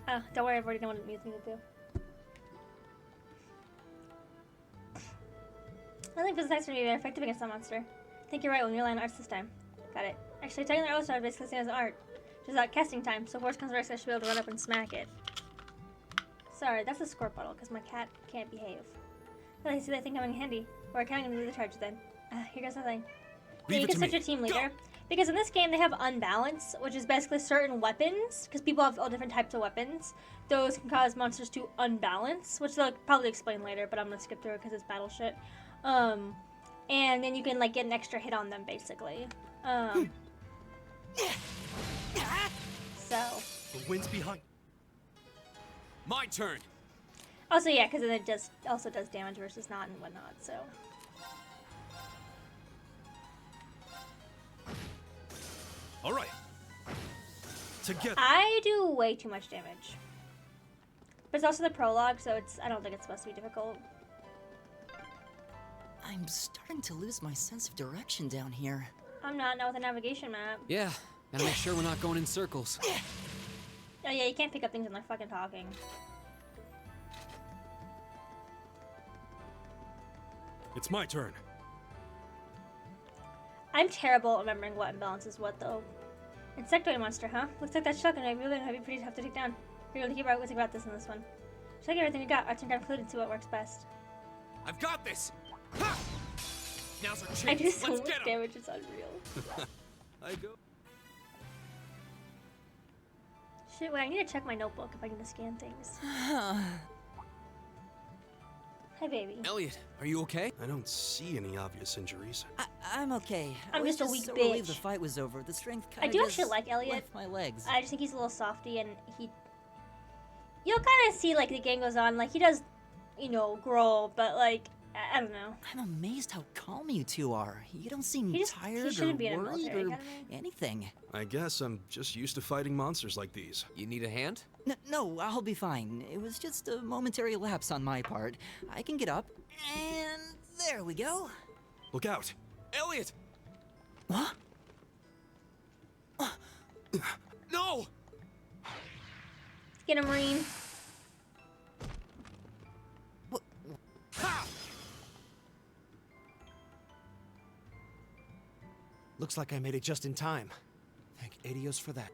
Oh, don't worry, I've already done what it needs me to do. I think physics attacks are going to be very effective against that monster. I think you're right when you rely on arts this time. Got it. Actually, attacking the arrow star is basically the same as art. Just out casting time, so if worst comes to worst, I should be able to run up and smack it. Sorry, that's a squirt bottle, because my cat can't behave. Well, I see that thing coming in handy. Or can I do the charge then? Here goes nothing. Yeah, you can set your team leader. Because in this game, they have unbalance, which is basically certain weapons, because people have all different types of weapons. Those can cause monsters to unbalance, which they'll probably explain later, but I'm going to skip through it because it's battle shit. And then you can, like, get an extra hit on them, basically. So. The wind's behind. My turn. Also, yeah, because it also does damage versus not and whatnot, so. All right. Together. I do way too much damage. But it's also the prologue, so I don't think it's supposed to be difficult. I'm starting to lose my sense of direction down here. I'm not with a navigation map. Yeah, gotta make sure we're not going in circles. Oh yeah, you can't pick up things when they're fucking talking. It's my turn. I'm terrible at remembering what imbalance is what, though. Insectoid monster, huh? Looks like that shotgun might be pretty tough to take down. You're able to keep what's about this in this one. Check everything you got. Arts and included and see what works best. I've got this. Ha! Now's our chance. I do so Let's much get 'em. damage, it's unreal. I go. Shit, wait, I need to check my notebook if I can scan things. Hi, baby. Elliot, are you okay? I don't see any obvious injuries. I'm okay. I'm I was just a weak so relieved bitch. the fight was over. The strength I kind do of actually like Elliot. left my legs. I just think he's a little softy, and you'll kind of see, like, the game goes on, like, he does, you know, grow, but, like, I don't know. I'm amazed how calm you two are. You don't seem He tired or shouldn't be in a worried military or academy. anything. I guess I'm just used to fighting monsters like these. You need a hand? No, I'll be fine. It was just a momentary lapse on my part. I can get up, and there we go. Look out! Elliot! Huh? No! Get a Marine. Ha! Looks like I made it just in time. Thank Adios for that.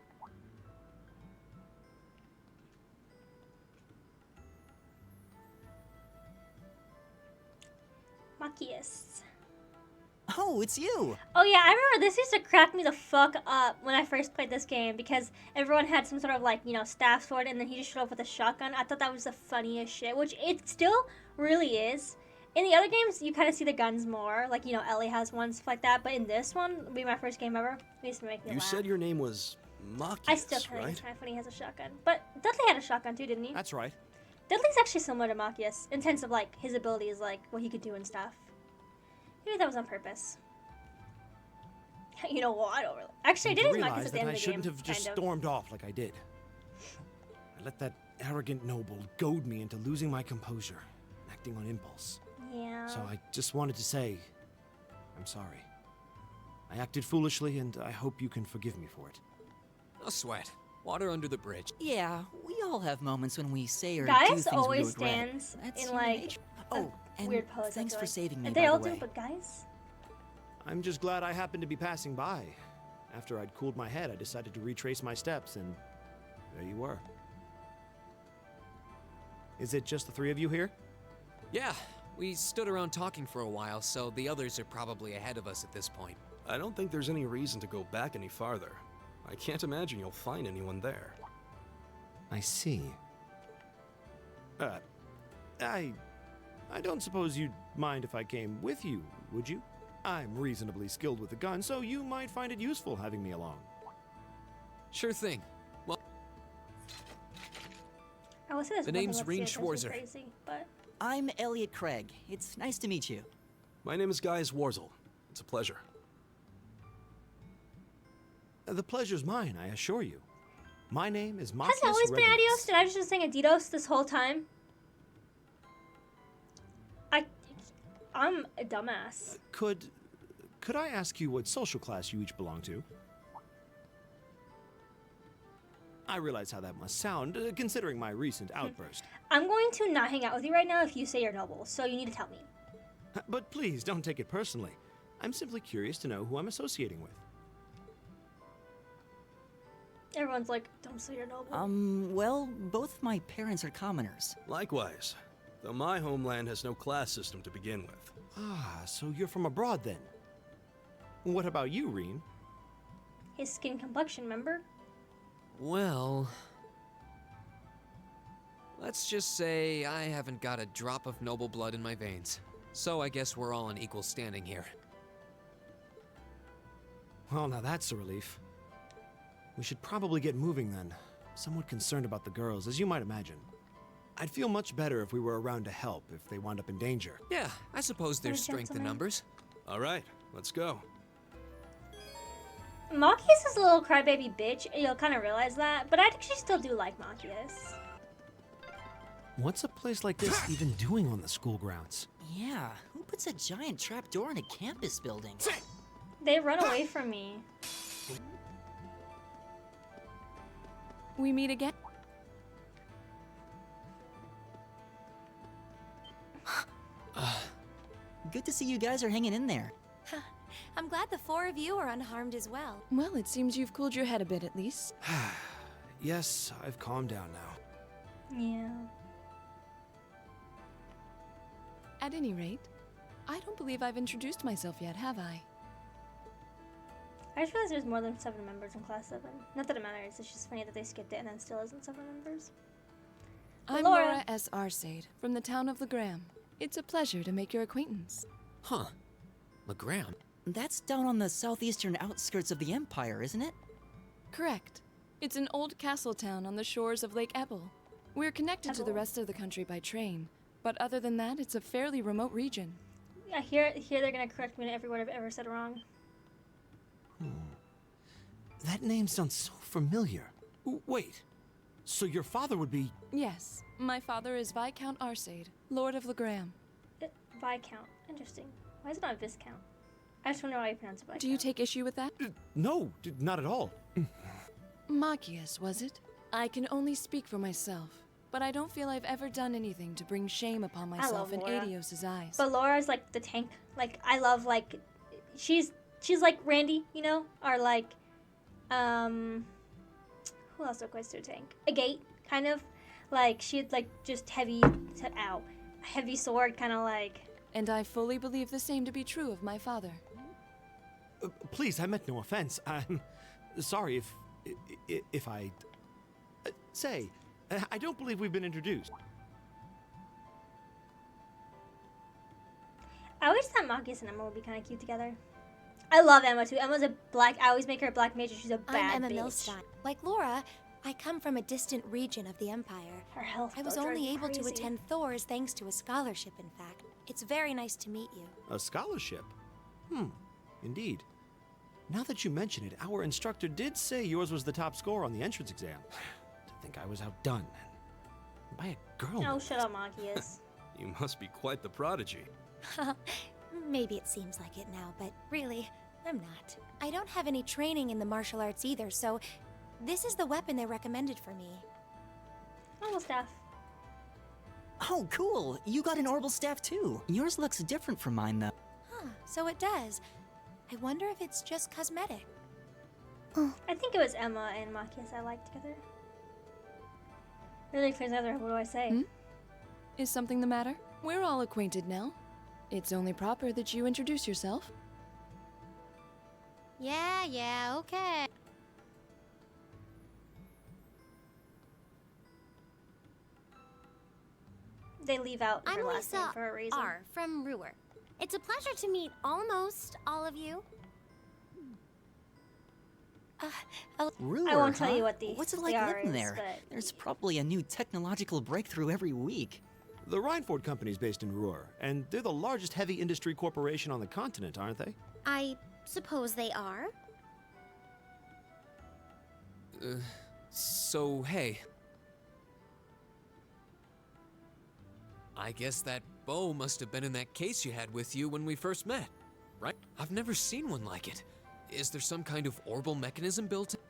Machias. Oh, it's you! Oh yeah, I remember this used to crack me the fuck up when I first played this game because everyone had some sort of, like, you know, staff sword and then he just showed up with a shotgun. I thought that was the funniest shit, which it still really is. In the other games, you kind of see the guns more, like, you know, Ellie has one, stuff like that, but in this one, it'll be my first game ever, it used to make me You laugh. said your name was Machias, I still think right? it's kind of funny he has a shotgun. But Dudley had a shotgun too, didn't he? That's right. Dudley's actually similar to Machias in terms of, like, his abilities, like, what he could do and stuff. Maybe that was on purpose. You know what? I don't really. Actually, I did his Machias at the end of the game. I shouldn't have just stormed off like I did. I let that arrogant noble goad me into losing my composure, acting on impulse. Yeah. So I just wanted to say, I'm sorry. I acted foolishly, and I hope you can forgive me for it. No sweat. Water under the bridge. Yeah, we all have moments when we say or do Guys things always we regret. stands That's in, human like, nature. a Oh, and weird pose. thanks I feel for like. saving me, And by they the all way. do, but guys. I'm just glad I happened to be passing by. After I'd cooled my head, I decided to retrace my steps, and there you were. Is it just the three of you here? Yeah, we stood around talking for a while, so the others are probably ahead of us at this point. I don't think there's any reason to go back any farther. I can't imagine you'll find anyone there. I see. I don't suppose you'd mind if I came with you, would you? I'm reasonably skilled with a gun, so you might find it useful having me along. Sure thing. Well, I will say this. The name's Rean Schwarzer. Crazy, but I'm Elliot Craig. It's nice to meet you. My name is Gaius Warzel. It's a pleasure. The pleasure's mine, I assure you. My name is Machias hasn't it always been Regulus. Adios? Did I just saying Adios this whole time? I'm a dumbass. Could I ask you what social class you each belong to? I realize how that must sound, considering my recent outburst. I'm going to not hang out with you right now if you say you're noble, so you need to tell me. But please, don't take it personally. I'm simply curious to know who I'm associating with. Everyone's like, don't say you're noble. Well, both my parents are commoners. Likewise, though my homeland has no class system to begin with. Ah, so you're from abroad then? What about you, Reen? His skin complexion, remember? Well, let's just say I haven't got a drop of noble blood in my veins. So I guess we're all on equal standing here. Well, now that's a relief. We should probably get moving then. I'm somewhat concerned about the girls, as you might imagine. I'd feel much better if we were around to help if they wound up in danger. Yeah, I suppose there's strength in numbers. All right, let's go. Machias is a little crybaby bitch, and you'll kind of realize that, but I actually still do like Machias. What's a place like this even doing on the school grounds? Yeah, who puts a giant trapdoor in a campus building? They run away from me. We meet again? Good to see you guys are hanging in there. I'm glad the four of you are unharmed as well. Well, it seems you've cooled your head a bit at least. Yes, I've calmed down now. Yeah. At any rate, I don't believe I've introduced myself yet, have I? I just realized there's more than 7 members in Class 7. Not that it matters, it's just funny that they skipped it and then still isn't 7 members. I'm Laura S. Arcade, from the town of Legram. It's a pleasure to make your acquaintance. Huh. Legram? That's down on the southeastern outskirts of the Empire, isn't it? Correct. It's an old castle town on the shores of Lake Ebble. We're connected to the rest of the country by train, but other than that, it's a fairly remote region. Yeah, here they're gonna correct me on every word I've ever said wrong. That name sounds so familiar. Wait, so your father would be... Yes, my father is Viscount Arcade, Lord of Legram. Viscount. Interesting. Why is it not Viscount? I just want to know how you pronounce it. Viscount. Do you take issue with that? No, not at all. Machias, was it? I can only speak for myself, but I don't feel I've ever done anything to bring shame upon myself in Adios's eyes. But Laura's like the tank. Like, I love, like, she's like Randy, you know? Or like, who else equates to a tank? A gate, kind of. Like, she had like just heavy sword, kind of like. And I fully believe the same to be true of my father. Please, I meant no offense. I'm sorry if I... say, I don't believe we've been introduced. I always thought Machias and Emma would be kind of cute together. I love Emma too. Emma's a black. I always make her a black mage. She's a bad I'm Emma bitch. Milstein. Like Laura, I come from a distant region of the Empire. Her health. I was only able to attend Thor's thanks to a scholarship, in fact. It's very nice to meet you. A scholarship? Indeed. Now that you mention it, our instructor did say yours was the top score on the entrance exam. To think I was outdone. By a girl. Oh, shut up, Machias. You must be quite the prodigy. Maybe it seems like it now, but really, I'm not. I don't have any training in the martial arts either, so this is the weapon they recommended for me. Almost staff. Oh, cool. You got an orbital staff too. Yours looks different from mine, though. Huh, so it does. I wonder if it's just cosmetic. I think it was Emma and Machias I liked together. Really crazy other. What do I say? Is something the matter? We're all acquainted now. It's only proper that you introduce yourself. Yeah, okay. They leave out her I'm last Lisa name for a reason. R. from Ruhr. It's a pleasure to meet almost all of you. Ruhr, I won't tell huh? you what the What's it like R living is, there? but- There's probably a new technological breakthrough every week. The Reinford Company's based in Ruhr, and they're the largest heavy industry corporation on the continent, aren't they? I suppose they are. So, hey. I guess that bow must have been in that case you had with you when we first met, right? I've never seen one like it. Is there some kind of orbital mechanism built in?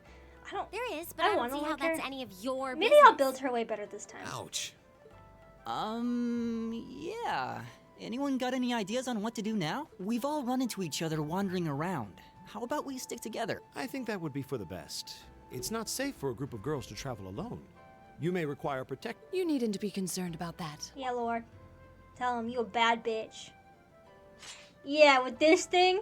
There is, but I I don't wanna see how like that's her. any of your Maybe business. I'll build her way better this time. Ouch. Yeah. Anyone got any ideas on what to do now? We've all run into each other wandering around. How about we stick together? I think that would be for the best. It's not safe for a group of girls to travel alone. You may require protection. You needn't to be concerned about that. Yeah, Lord. Tell him you a bad bitch. Yeah, with this thing.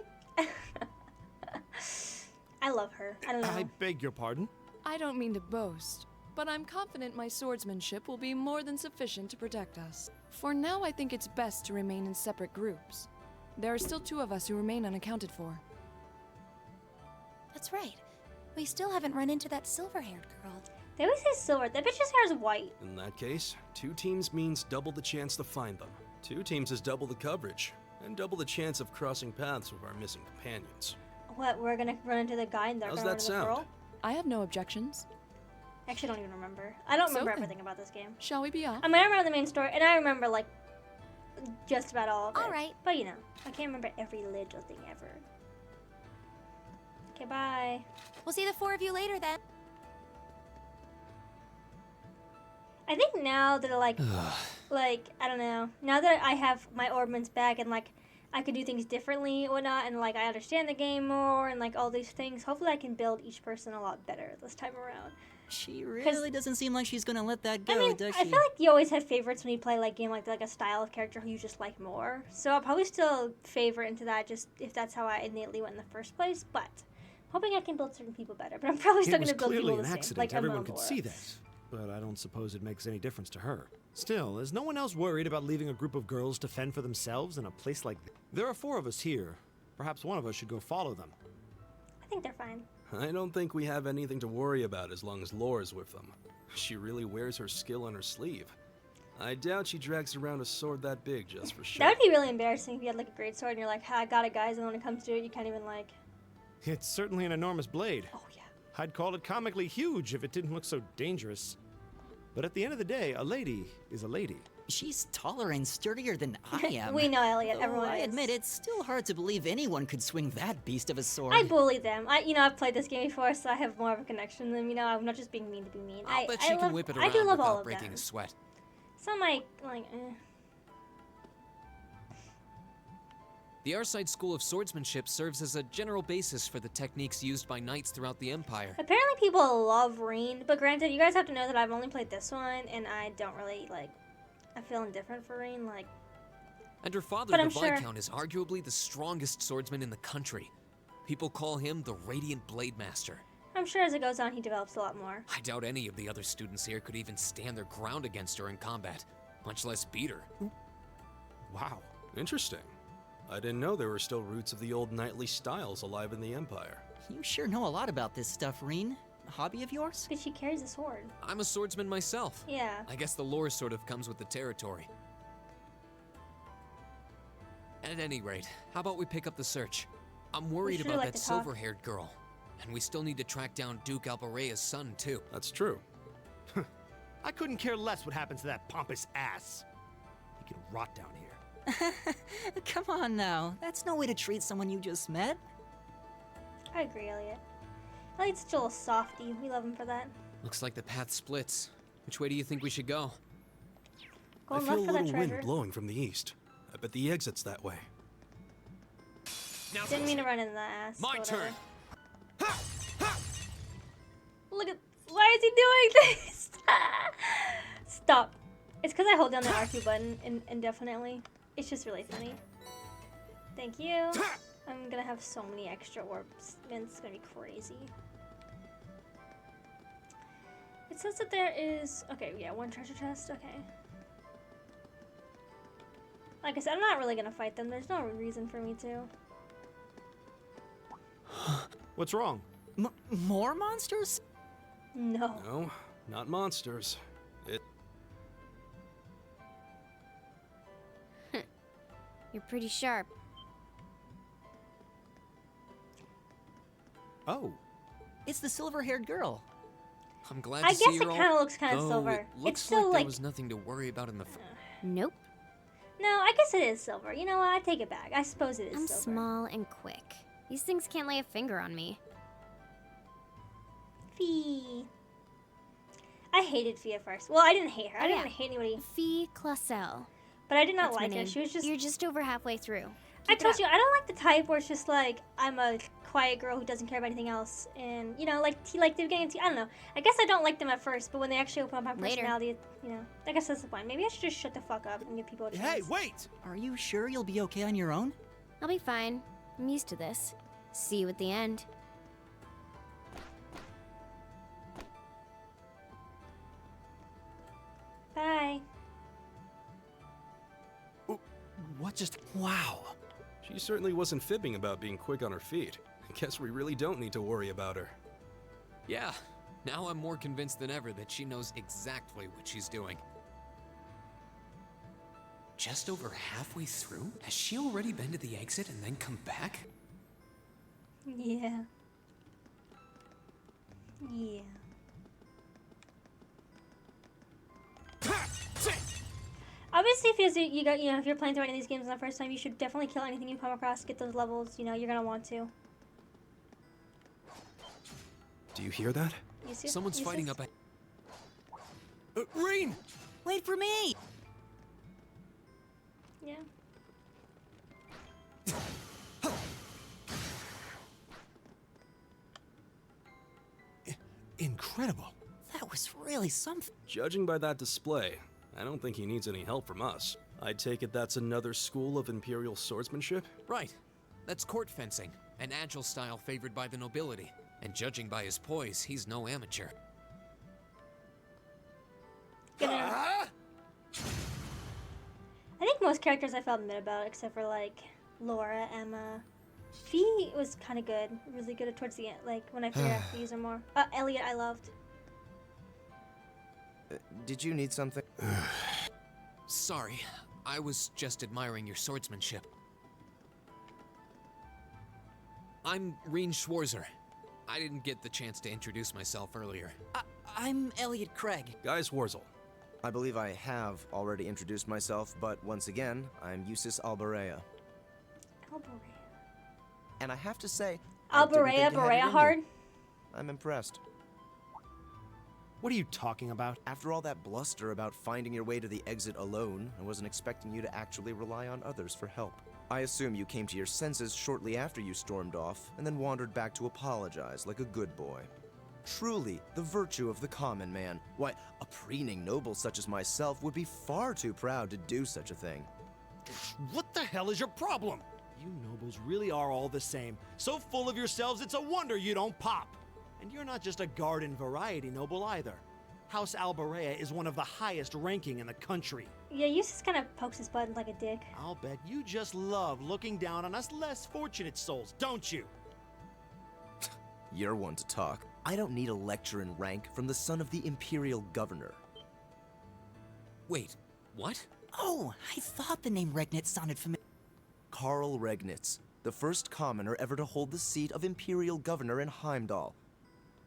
I love her. I don't know. I beg your pardon? I don't mean to boast, but I'm confident my swordsmanship will be more than sufficient to protect us. For now, I think it's best to remain in separate groups. There are still 2 of us who remain unaccounted for. That's right. We still haven't run into that silver-haired girl. They always say silver. That bitch's hair is white. In that case, 2 teams means double the chance to find them. 2 teams is double the coverage, and double the chance of crossing paths with our missing companions. What, we're gonna run into the guy and they're How's gonna run that into the sound? girl? I have no objections. I actually don't even remember. I don't remember So then, everything about this game. Shall we be off? I mean, I remember the main story, and I remember, like, just about all of it. All right. But, you know, I can't remember every little thing ever. Okay, bye. We'll see the 4 of you later then. I think now that, like, I don't know. Now that I have my ordnance back and, like, I can do things differently and whatnot, and, like, I understand the game more and, like, all these things, hopefully I can build each person a lot better this time around. She really doesn't seem like she's gonna let that go, I mean, does I she? feel like you always have favorites when you play, like, game like a style of character who you just like more. So I'll probably still favor into that just if that's how I innately went in the first place, but hoping I can build certain people better. But I'm probably still It was going to build clearly people an the same. accident. Like Everyone Emma could Laura. see that. But I don't suppose it makes any difference to her. Still, is no one else worried about leaving a group of girls to fend for themselves in a place like this? There are 4 of us here. Perhaps one of us should go follow them. I think they're fine. I don't think we have anything to worry about as long as Laura's with them. She really wears her skill on her sleeve. I doubt she drags around a sword that big just for show. That would be really embarrassing if you had like a great sword and you're like, ha, I got it, guys, and when it comes to it, you can't even like. It's certainly an enormous blade. Oh yeah. I'd call it comically huge if it didn't look so dangerous. But at the end of the day, a lady is a lady. She's taller and sturdier than I am. We know, Elliot. Though Everyone I is. admit, it's still hard to believe anyone could swing that beast of a sword. I bully them. I've played this game before, so I have more of a connection to them. You know, I'm not just being mean to be mean. I'll bet she can whip it around I do love all without of breaking them. a sweat. Some like eh. The Arside School of Swordsmanship serves as a general basis for the techniques used by knights throughout the Empire. Apparently people love Reen, but granted, you guys have to know that I've only played this one, and I don't really, like, I'm feeling different for Reen, like. And her father, But the I'm sure- Viscount, is arguably the strongest swordsman in the country. People call him the Radiant Blade Master. I'm sure as it goes on, he develops a lot more. I doubt any of the other students here could even stand their ground against her in combat, much less beat her. Wow. Interesting. I didn't know there were still roots of the old knightly styles alive in the Empire. You sure know a lot about this stuff, Reen. A hobby of yours? Because she carries a sword. I'm a swordsman myself. Yeah. I guess the lore sort of comes with the territory. At any rate, how about we pick up the search? I'm worried sure about like that to talk. silver-haired girl. And we still need to track down Duke Albarea's son, too. That's true. I couldn't care less what happens to that pompous ass. He can rot down here. Come on now. That's no way to treat someone you just met. I agree, Elliot. Elliot's still a softie. We love him for that. Looks like the path splits. Which way do you think we should go? Go I left feel a for that little wind treasure. blowing from the east. I bet the exit's that way. Didn't mean to run into that ass. My but whatever. turn. Look at. Why is he doing this? Stop. It's because I hold down the RQ button indefinitely. It's just really funny. Thank you. I'm gonna have so many extra orbs. Man, it's gonna be crazy. It says that there is. Okay, yeah, 1 treasure chest. Okay. Like I said, I'm not really gonna fight them. There's no reason for me to. What's wrong? More monsters? No. No, not monsters. You're pretty sharp. Oh. It's the silver-haired girl. I'm glad I to see guess you're it all- kind of looks kind of Though silver. It looks It's still like like. there was nothing to worry about in the. Nope. No, I guess it is silver. You know what? I take it back. I suppose it is I'm silver. small and quick. These things can't lay a finger on me. Fee. I hated Fee at first. Well, I didn't hate her. I Oh, didn't yeah. hate anybody. Fee Clausel. But I did not That's my like her. name. She was just... You're just over halfway through. I told you, I don't like the type where it's just like, I'm a quiet girl who doesn't care about anything else. And, you know, like the beginning, I don't know. I guess I don't like them at first, but when they actually open up my Later. personality, you know, I guess that's the point. Maybe I should just shut the fuck up and give people a chance. Hey, wait! Are you sure you'll be okay on your own? I'll be fine. I'm used to this. See you at the end. Bye. What just... Wow. She certainly wasn't fibbing about being quick on her feet. I guess we really don't need to worry about her. Yeah, now I'm more convinced than ever that she knows exactly what she's doing. Just over halfway through? Has she already been to the exit and then come back? Yeah. Yeah. Obviously, if you're playing through any of these games the first time, you should definitely kill anything you come across, get those levels. You know, you're gonna want to. Do you hear that? Someone's fighting up a... Reen! Wait for me! Yeah. Incredible. That was really something. Judging by that display, I don't think he needs any help from us. I take it that's another school of Imperial swordsmanship? Right. That's court fencing, an agile style favored by the nobility. And judging by his poise, he's no amateur. I think most characters I felt mid about, except for like Laura, Emma. Fee was kind of good, really good towards the end. Like when I figured out to use her more. Elliot, I loved. Did you need something? Sorry, I was just admiring your swordsmanship. I'm Reen Schwarzer. I didn't get the chance to introduce myself earlier. I'm Elliot Craig. Guys, Warzel. I believe I have already introduced myself, but once again, I'm Eustace Alborea. Alborea. And I have to say, I didn't think you had it Alborea in you. hard. I'm impressed. What are you talking about? After all that bluster about finding your way to the exit alone, I wasn't expecting you to actually rely on others for help. I assume you came to your senses shortly after you stormed off, and then wandered back to apologize like a good boy. Truly, the virtue of the common man. Why, a preening noble such as myself would be far too proud to do such a thing. What the hell is your problem? You nobles really are all the same. So full of yourselves, it's a wonder you don't pop. And you're not just a garden variety noble either. House Alborea is one of the highest ranking in the country. Yeah, Eustace kind of pokes his butt like a dick. I'll bet you just love looking down on us less fortunate souls, don't you? You're one to talk. I don't need a lecture in rank from the son of the Imperial Governor. Wait, what? Oh, I thought the name Regnitz sounded familiar. Karl Regnitz, the first commoner ever to hold the seat of Imperial Governor in Heimdall.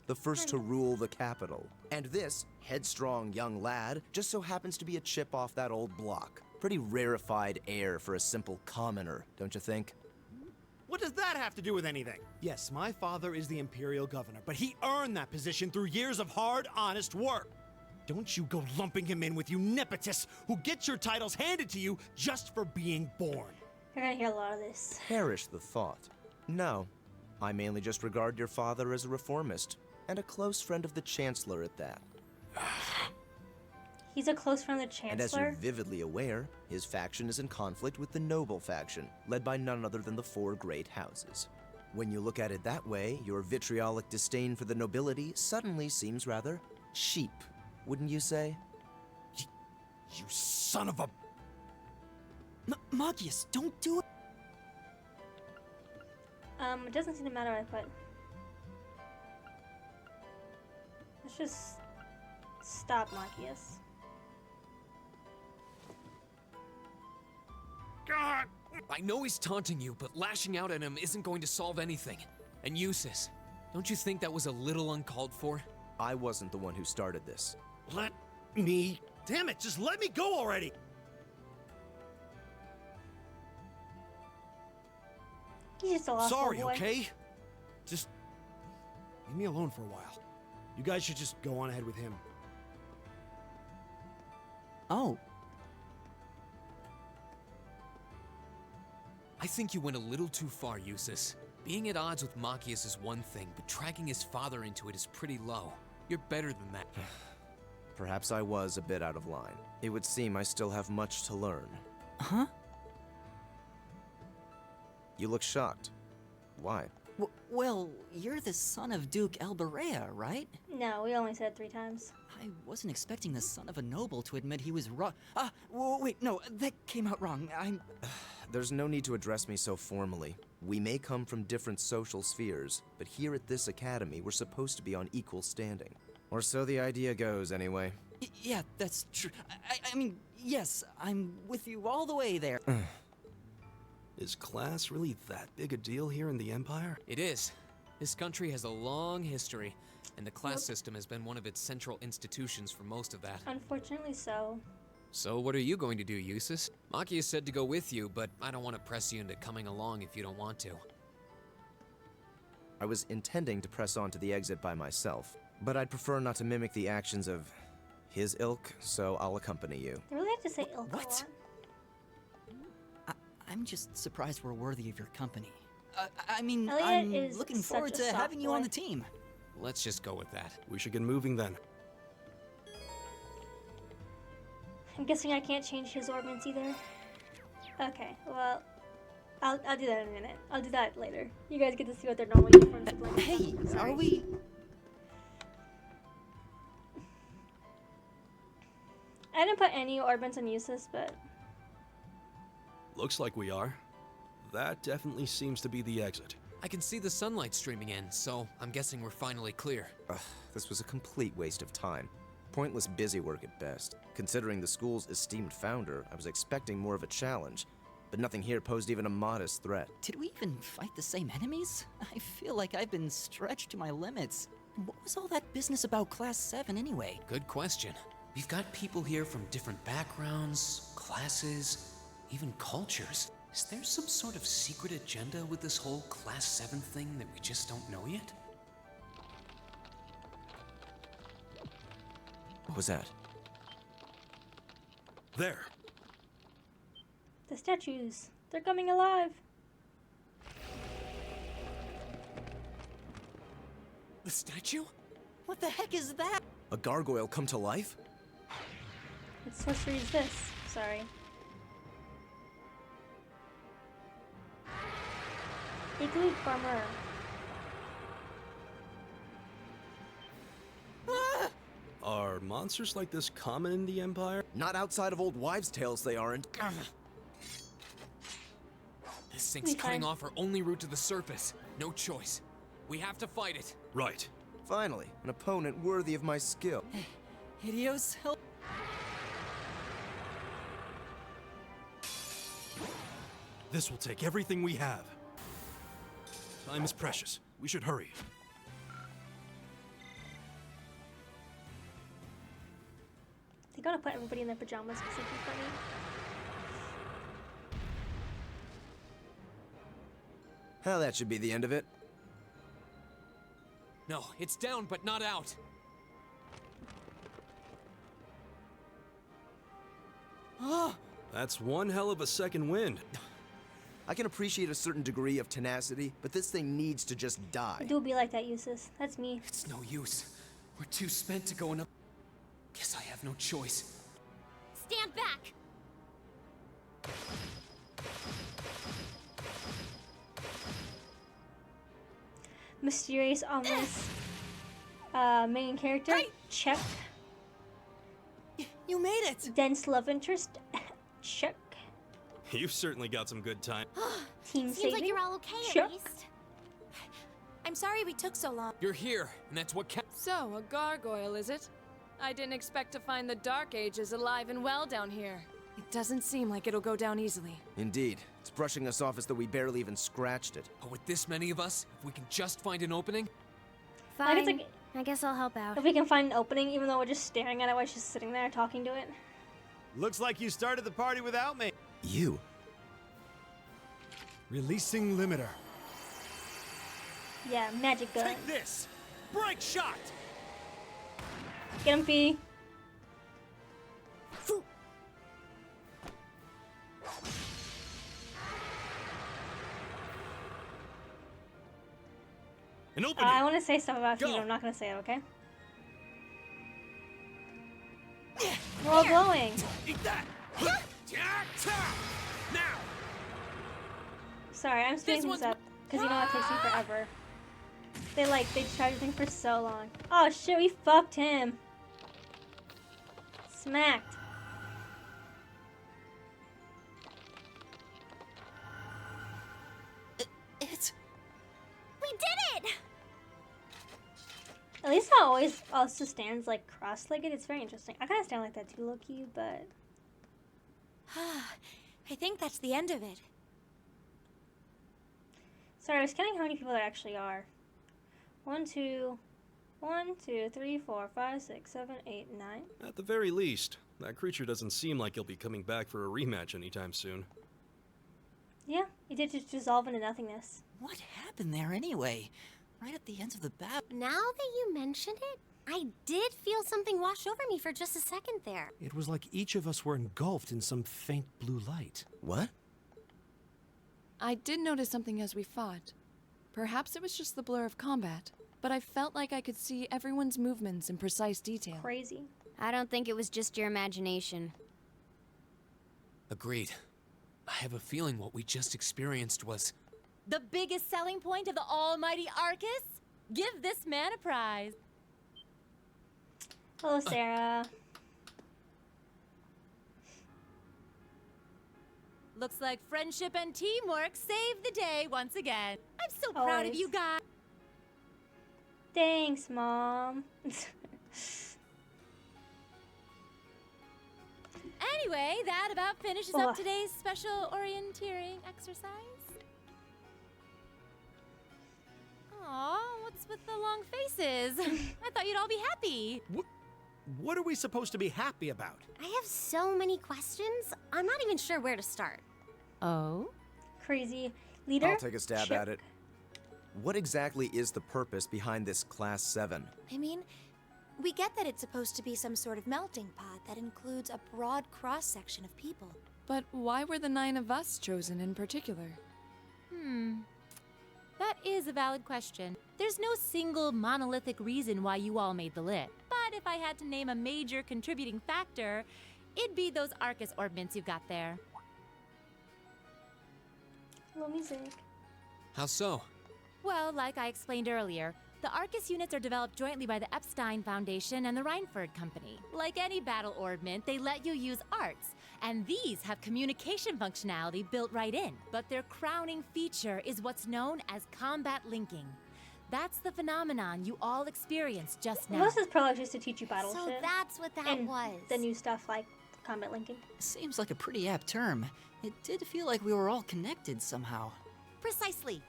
The first to rule the capital. And this headstrong young lad just so happens to be a chip off that old block. Pretty rarefied air for a simple commoner, don't you think? What does that have to do with anything? Yes, my father is the Imperial Governor, but he earned that position through years of hard, honest work. Don't you go lumping him in with you nepotists who get your titles handed to you just for being born. You're gonna hear a lot of this. Perish the thought. No, I mainly just regard your father as a reformist, and a close friend of the Chancellor at that. He's a close friend of the Chancellor? And as you're vividly aware, his faction is in conflict with the noble faction, led by none other than the four great houses. When you look at it that way, your vitriolic disdain for the nobility suddenly seems rather cheap, wouldn't you say? You son of a... Magius, don't do it! It doesn't seem to matter what I put. Let's just stop Magius. God! I know he's taunting you, but lashing out at him isn't going to solve anything. And Eustace, don't you think that was a little uncalled for? I wasn't the one who started this. Let me... Damn it, just let me go already! He's just a lost Sorry, boy. okay? Just... leave me alone for a while. You guys should just go on ahead with him. Oh. I think you went a little too far, Eustace. Being at odds with Machias is one thing, but dragging his father into it is pretty low. You're better than that. Perhaps I was a bit out of line. It would seem I still have much to learn. Huh? You look shocked. Why? Well, you're the son of Duke Elberea, right? No, we only said 3 times. I wasn't expecting the son of a noble to admit he was wrong. Wait, no, that came out wrong. There's no need to address me so formally. We may come from different social spheres, but here at this academy, we're supposed to be on equal standing. Or so the idea goes, anyway. Yeah, that's true. I mean, yes, I'm with you all the way there. Is class really that big a deal here in the Empire? It is. This country has a long history, and the class system has been one of its central institutions for most of that. Unfortunately so. So what are you going to do, Eustace? Machias said to go with you, but I don't want to press you into coming along if you don't want to. I was intending to press on to the exit by myself, but I'd prefer not to mimic the actions of his ilk, so I'll accompany you. They really have to say ilk. What? I'm just surprised we're worthy of your company. I mean, Elliot I'm is looking such forward a to soft having you on boy. the team. Let's just go with that. We should get moving then. I'm guessing I can't change his ordinance either. Okay, well, I'll do that in a minute. I'll do that later. You guys get to see what their normal uniforms look like. Hey, Sorry. are we... I didn't put any ordinance on Eustace, but Looks like we are. That definitely seems to be the exit. I can see the sunlight streaming in, so I'm guessing we're finally clear. This was a complete waste of time. Pointless busy work at best. Considering the school's esteemed founder, I was expecting more of a challenge, but nothing here posed even a modest threat. Did we even fight the same enemies? I feel like I've been stretched to my limits. What was all that business about Class 7 anyway? Good question. We've got people here from different backgrounds, classes, even cultures. Is there some sort of secret agenda with this whole Class 7 thing that we just don't know yet? What was that? There. the statues, they're coming alive. The statue? What the heck is that? A gargoyle come to life? It's supposed to read this. Sorry. Igloo Farmer. Are monsters like this common in the Empire? Not outside of old wives' tales they aren't. This thing's cutting off our only route to the surface. No choice. We have to fight it. Right. Finally, an opponent worthy of my skill. Hideos, help. This will take everything we have. Time is precious. We should hurry. They gotta put everybody in their pajamas because it'd be funny. Hell, that should be the end of it. No, it's down but not out. That's one hell of a second wind. I can appreciate a certain degree of tenacity, but this thing needs to just die. Do be like that, Eustace. That's me. It's no use. We're too spent to go in up. Guess I have no choice. Stand back! Mysterious, ominous main character. Check. You made it! Dense love interest. Check. You've certainly got some good time. Team Seems saving. like you're all okay Check. at least. I'm sorry we took so long. You're here, and that's what counts. So, a gargoyle, is it? I didn't expect to find the Dark Ages alive and well down here. It doesn't seem like it'll go down easily. Indeed. It's brushing us off as though we barely even scratched it. But with this many of us, if we can just find an opening. Fine. I guess I'll help out. If we can find an opening, even though we're just staring at it while she's sitting there talking to it. Looks like you started the party without me. You? Releasing limiter. Yeah, magic gun. Take this! Break shot! Get him, Fee. I want to say stuff about Fee, but I'm not going to say it, okay? We're all glowing. Eat that. Now. Sorry, I'm speeding this up because you know it takes me forever. They tried to think for so long. Oh shit, we fucked him. Smacked. We did it! At least I always also stands like cross-legged. It's very interesting. I kind of stand like that too, low-key, but... I think that's the end of it. Sorry, I was counting how many people there actually are. 1, 2, 3, 4, 5, 6, 7, 8, 9. At the very least, that creature doesn't seem like he'll be coming back for a rematch anytime soon. Yeah, he did just dissolve into nothingness. What happened there anyway? Right at the end of the battle. Now that you mention it, I did feel something wash over me for just a second there. It was like each of us were engulfed in some faint blue light. What? I did notice something as we fought. Perhaps it was just the blur of combat, but I felt like I could see everyone's movements in precise detail. Crazy. I don't think it was just your imagination. Agreed. I have a feeling what we just experienced was... The biggest selling point of the almighty Arcus? Give this man a prize. Hello, Sarah. Looks like friendship and teamwork saved the day once again. I'm so proud of Always. you guys. Thanks, Mom. Anyway, that about finishes up today's special orienteering exercise. Aw, what's with the long faces? I thought you'd all be happy. What are we supposed to be happy about? I have so many questions, I'm not even sure where to start. Oh? Crazy. Leader? I'll take a stab at it. What exactly is the purpose behind this Class 7? I mean, we get that it's supposed to be some sort of melting pot that includes a broad cross-section of people. But why were the 9 of us chosen in particular? That is a valid question. There's no single monolithic reason why you all made the list. But if I had to name a major contributing factor, it'd be those Arcus orbments you've got there. Hello, music. How so? Well, like I explained earlier, the Arcus units are developed jointly by the Epstein Foundation and the Reinford Company. Like any battle orbment, they let you use arts, and these have communication functionality built right in. But their crowning feature is what's known as combat linking. That's the phenomenon you all experienced just now. Most of Prologue just to teach you battle So shit. that's what that and was. the new stuff like combat linking. Seems like a pretty apt term. It did feel like we were all connected somehow. Precisely.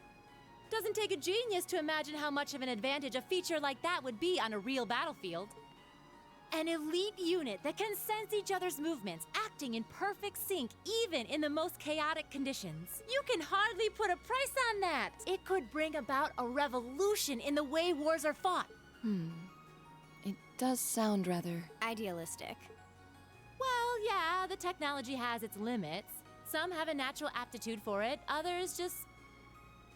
Doesn't take a genius to imagine how much of an advantage a feature like that would be on a real battlefield. An elite unit that can sense each other's movements, acting in perfect sync even in the most chaotic conditions. You can hardly put a price on that. It could bring about a revolution in the way wars are fought. It does sound rather... idealistic. Well, yeah, the technology has its limits. Some have a natural aptitude for it, others just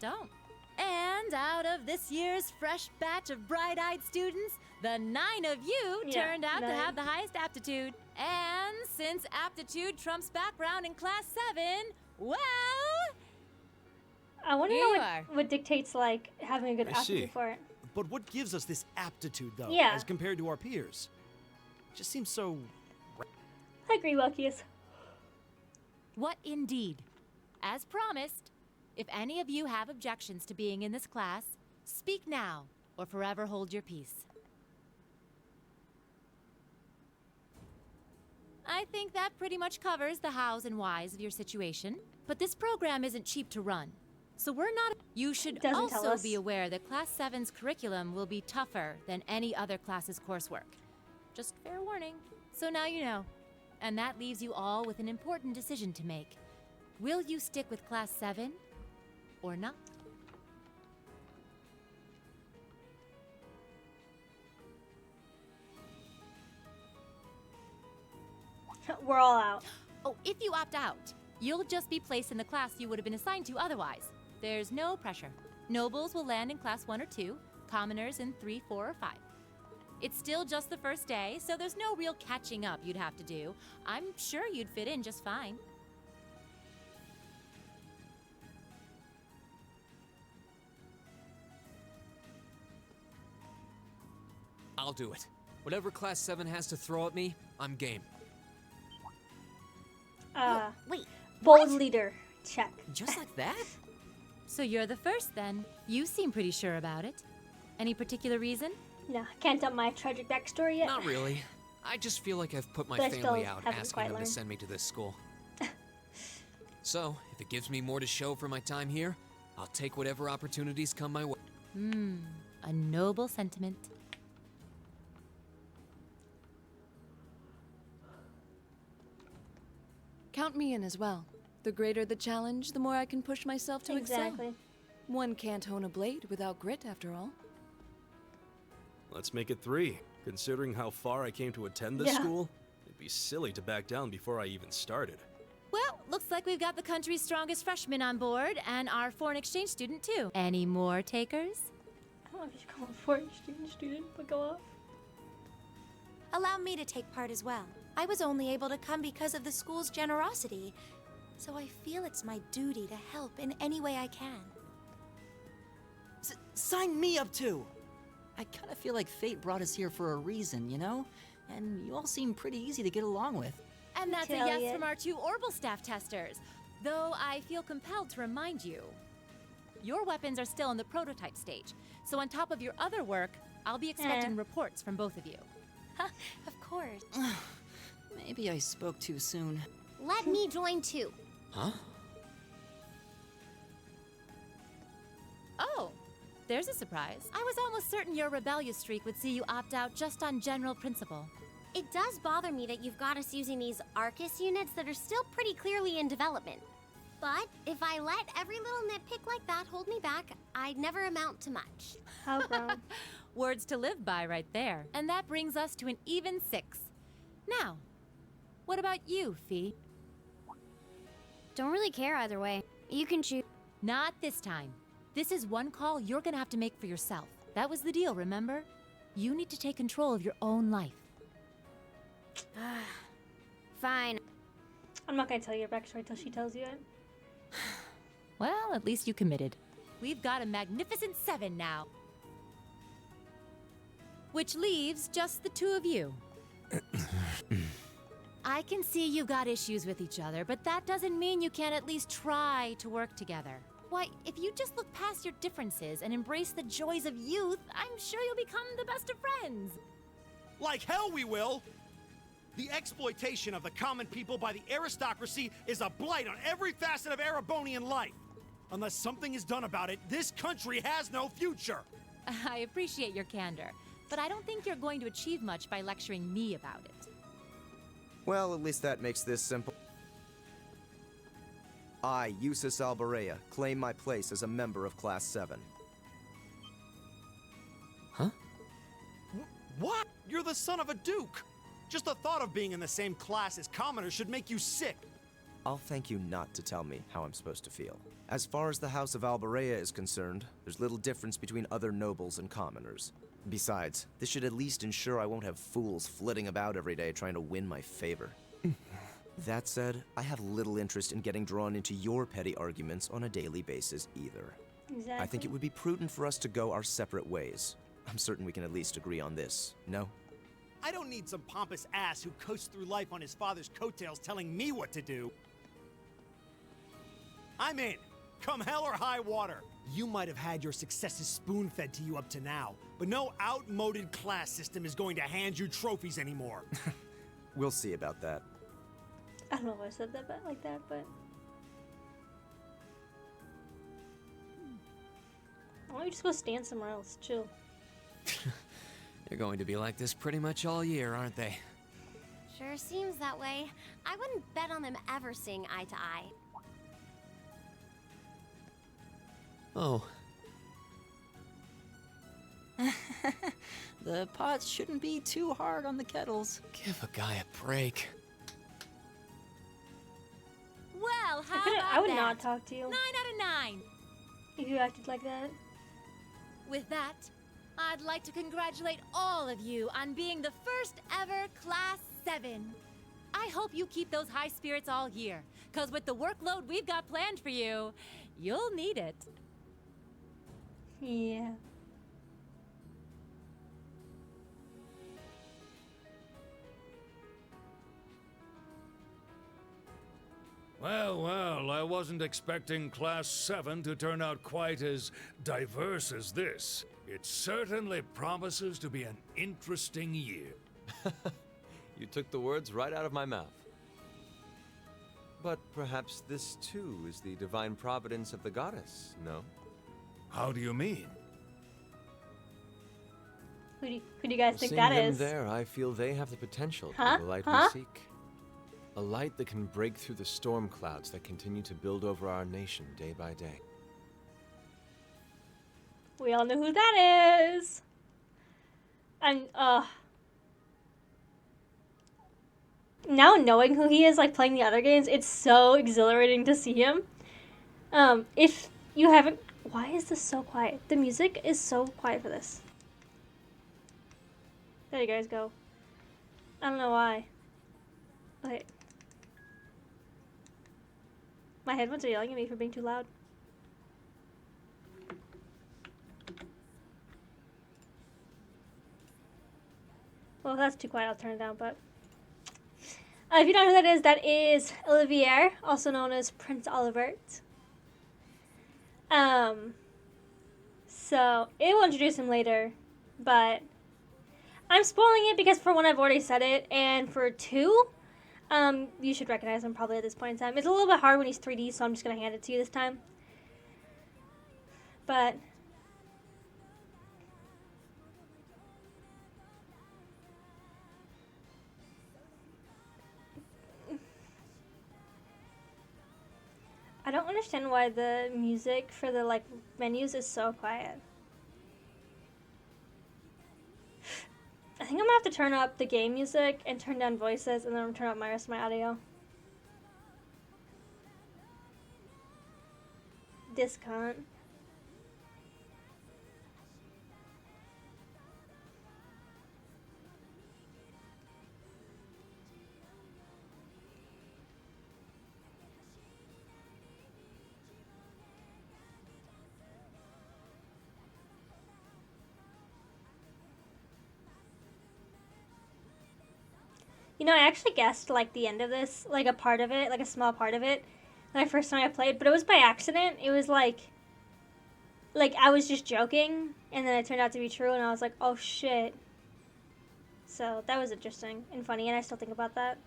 don't. And out of this year's fresh batch of bright-eyed students, the 9 of you turned out to have the highest aptitude. And since aptitude trumps background in Class 7, well... I want to know what dictates, like, having a good aptitude for it. But what gives us this aptitude, though, Yeah. as compared to our peers? It just seems so... I agree, Luckiest. What indeed? As promised, if any of you have objections to being in this class, speak now or forever hold your peace. I think that pretty much covers the hows and whys of your situation, but this program isn't cheap to run. So we're not... You should also be aware that Class 7's curriculum will be tougher than any other class's coursework. Just fair warning. So now you know. And that leaves you all with an important decision to make. Will you stick with Class 7 or not? we're all out. Oh, if you opt out, you'll just be placed in the class you would have been assigned to otherwise. There's no pressure. Nobles will land in class 1 or 2, commoners in 3, 4, or 5. It's still just the first day, so there's no real catching up you'd have to do. I'm sure you'd fit in just fine. I'll do it. Whatever Class 7 has to throw at me, I'm game. Wait. Bold leader. Check. Just like that? So you're the first then. You seem pretty sure about it. Any particular reason? No, can't tell my tragic backstory yet. Not really. I just feel like I've put my But I family still out haven't asking quite them to learned. send me to this school. So, if it gives me more to show for my time here, I'll take whatever opportunities come my way. A noble sentiment. Count me in as well. The greater the challenge, the more I can push myself to Exactly. excel. One can't hone a blade without grit, after all. Let's make it 3. Considering how far I came to attend this school, it'd be silly to back down before I even started. Well, looks like we've got the country's strongest freshman on board, and our foreign exchange student too. Any more takers? I don't know if you should call him a foreign student, but go off. Allow me to take part as well. I was only able to come because of the school's generosity, so I feel it's my duty to help in any way I can. Sign me up too! I kind of feel like fate brought us here for a reason, you know? And you all seem pretty easy to get along with. And that's a Tell yes ya. from our 2 Orbital staff testers. Though I feel compelled to remind you, your weapons are still in the prototype stage. So on top of your other work, I'll be expecting reports from both of you. Of course. Maybe I spoke too soon. Let me join too. Huh? Oh, there's a surprise. I was almost certain your rebellious streak would see you opt out just on general principle. It does bother me that you've got us using these Arcus units that are still pretty clearly in development. But if I let every little nitpick like that hold me back, I'd never amount to much. How grown. Words to live by right there. And that brings us to an even 6. Now, what about you, Fee? Don't really care either way. You can choose. Not this time. This is one call you're gonna have to make for yourself. That was the deal, remember? You need to take control of your own life. Fine. I'm not gonna tell you your backstory till she tells you it. Well, at least you committed. We've got a magnificent 7 now. Which leaves just the 2 of you. I can see you've got issues with each other, but that doesn't mean you can't at least try to work together. Why, if you just look past your differences and embrace the joys of youth, I'm sure you'll become the best of friends. Like hell we will! The exploitation of the common people by the aristocracy is a blight on every facet of Erebonian life. Unless something is done about it, this country has no future. I appreciate your candor, but I don't think you're going to achieve much by lecturing me about it. Well, at least that makes this simple. I, Eustace Alborea, claim my place as a member of Class 7. Huh? What? You're the son of a duke! Just the thought of being in the same class as commoners should make you sick. I'll thank you not to tell me how I'm supposed to feel. As far as the House of Alborea is concerned, there's little difference between other nobles and commoners. Besides, this should at least ensure I won't have fools flitting about every day trying to win my favor. That said, I have little interest in getting drawn into your petty arguments on a daily basis either. Exactly. I think it would be prudent for us to go our separate ways. I'm certain we can at least agree on this, no? I don't need some pompous ass who coasts through life on his father's coattails telling me what to do. I'm in. Come hell or high water. You might have had your successes spoon-fed to you up to now, but no outmoded class system is going to hand you trophies anymore. We'll see about that. I don't know if I said that like that, but why don't you just go stand somewhere else? Chill. They're going to be like this pretty much all year, aren't they? Sure seems that way. I wouldn't bet on them ever seeing eye to eye. Oh. The pots shouldn't be too hard on the kettles. Give a guy a break. Well, how I about would that? not talk to you 9 out of 9. if you acted like that. With that, I'd like to congratulate all of you on being the first ever Class 7. I hope you keep those high spirits all year, because with the workload we've got planned for you, you'll need it. Yeah. Well, well, I wasn't expecting Class 7 to turn out quite as diverse as this. It certainly promises to be an interesting year. You took the words right out of my mouth. But perhaps this too is the divine providence of the goddess, no? How do you mean? Who do you guys think Seeing that them is? there, I feel they have the potential Huh? to be the light Huh? we seek. A light that can break through the storm clouds that continue to build over our nation day by day. We all know who that is. And now knowing who he is, like playing the other games, it's so exhilarating to see him. If you haven't, why is this so quiet? The music is so quiet for this. There you guys go. I don't know why. Wait. My headphones are yelling at me for being too loud. Well, if that's too quiet, I'll turn it down, but... if you don't know who that is Olivier, also known as Prince Olivert. So, it will introduce him later, but... I'm spoiling it because for one, I've already said it, and for two, you should recognize him probably at this point in time. It's a little bit hard when he's 3D, so I'm just going to hand it to you this time. But... I don't understand why the music for the, like, menus is so quiet. I think I'm gonna have to turn up the game music and turn down voices, and then I'm gonna turn up my rest of my audio. Discount. You know, I actually guessed, like, the end of this, like, a part of it, like, a small part of it, the first time I played, but it was by accident. It was, like, I was just joking, and then it turned out to be true, and I was like, oh, shit. So, that was interesting and funny, and I still think about that.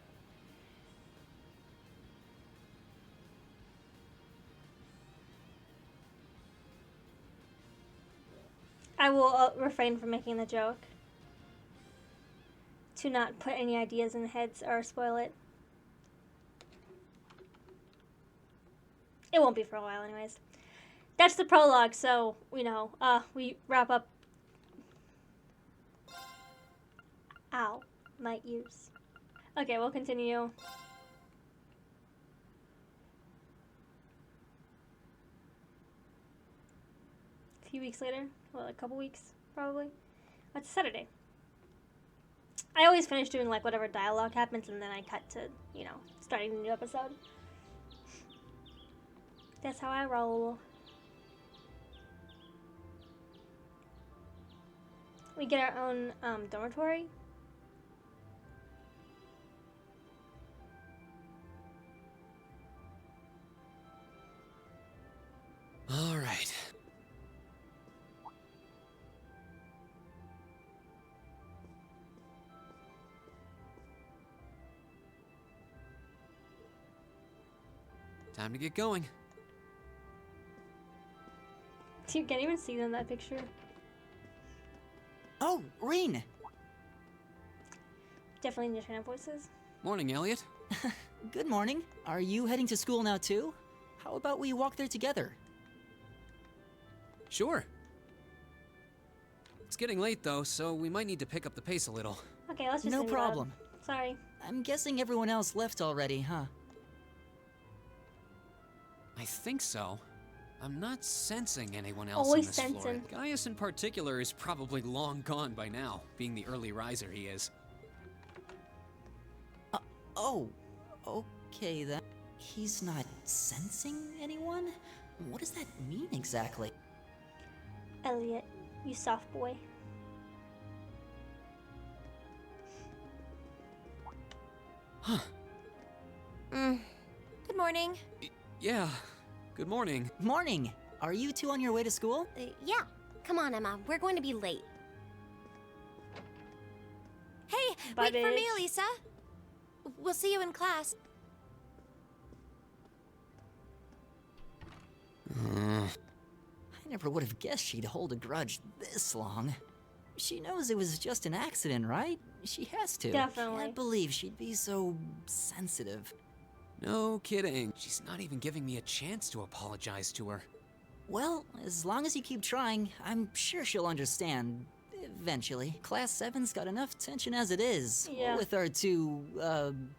I will refrain from making the joke. To not put any ideas in the heads or spoil it. It won't be for a while anyways. That's the prologue, so, you know, we wrap up. Ow, my ears. Okay, we'll continue. A few weeks later, well, a couple weeks, probably. It's Saturday. I always finish doing, like, whatever dialogue happens, and then I cut to, you know, starting the new episode. That's how I roll. We get our own, dormitory. All right. Time to get going. You can't even see them in that picture. Oh, Reen! Definitely need to turn up voices. Morning, Elliot. Good morning. Are you heading to school now too? How about we walk there together? Sure. It's getting late though, so we might need to pick up the pace a little. Okay, let's just No leave it up. problem. Sorry. I'm guessing everyone else left already, huh? I think so. I'm not sensing anyone else Always on this floor. sensing. Gaius in particular is probably long gone by now, being the early riser he is. Oh, okay then. He's not sensing anyone? What does that mean exactly? Elliot, you soft boy. Huh. Good morning. Yeah. Good morning. Morning. Are you two on your way to school? Yeah. Come on, Emma. We're going to be late. Hey, Bye, wait for me, bitch. Elisa. We'll see you in class. I never would have guessed she'd hold a grudge this long. She knows it was just an accident, right? She has to. Definitely. Can't believe she'd be so sensitive. No kidding. She's not even giving me a chance to apologize to her. Well, as long as you keep trying, I'm sure she'll understand. Eventually. Class 7's got enough tension as it is. Yeah. With our two,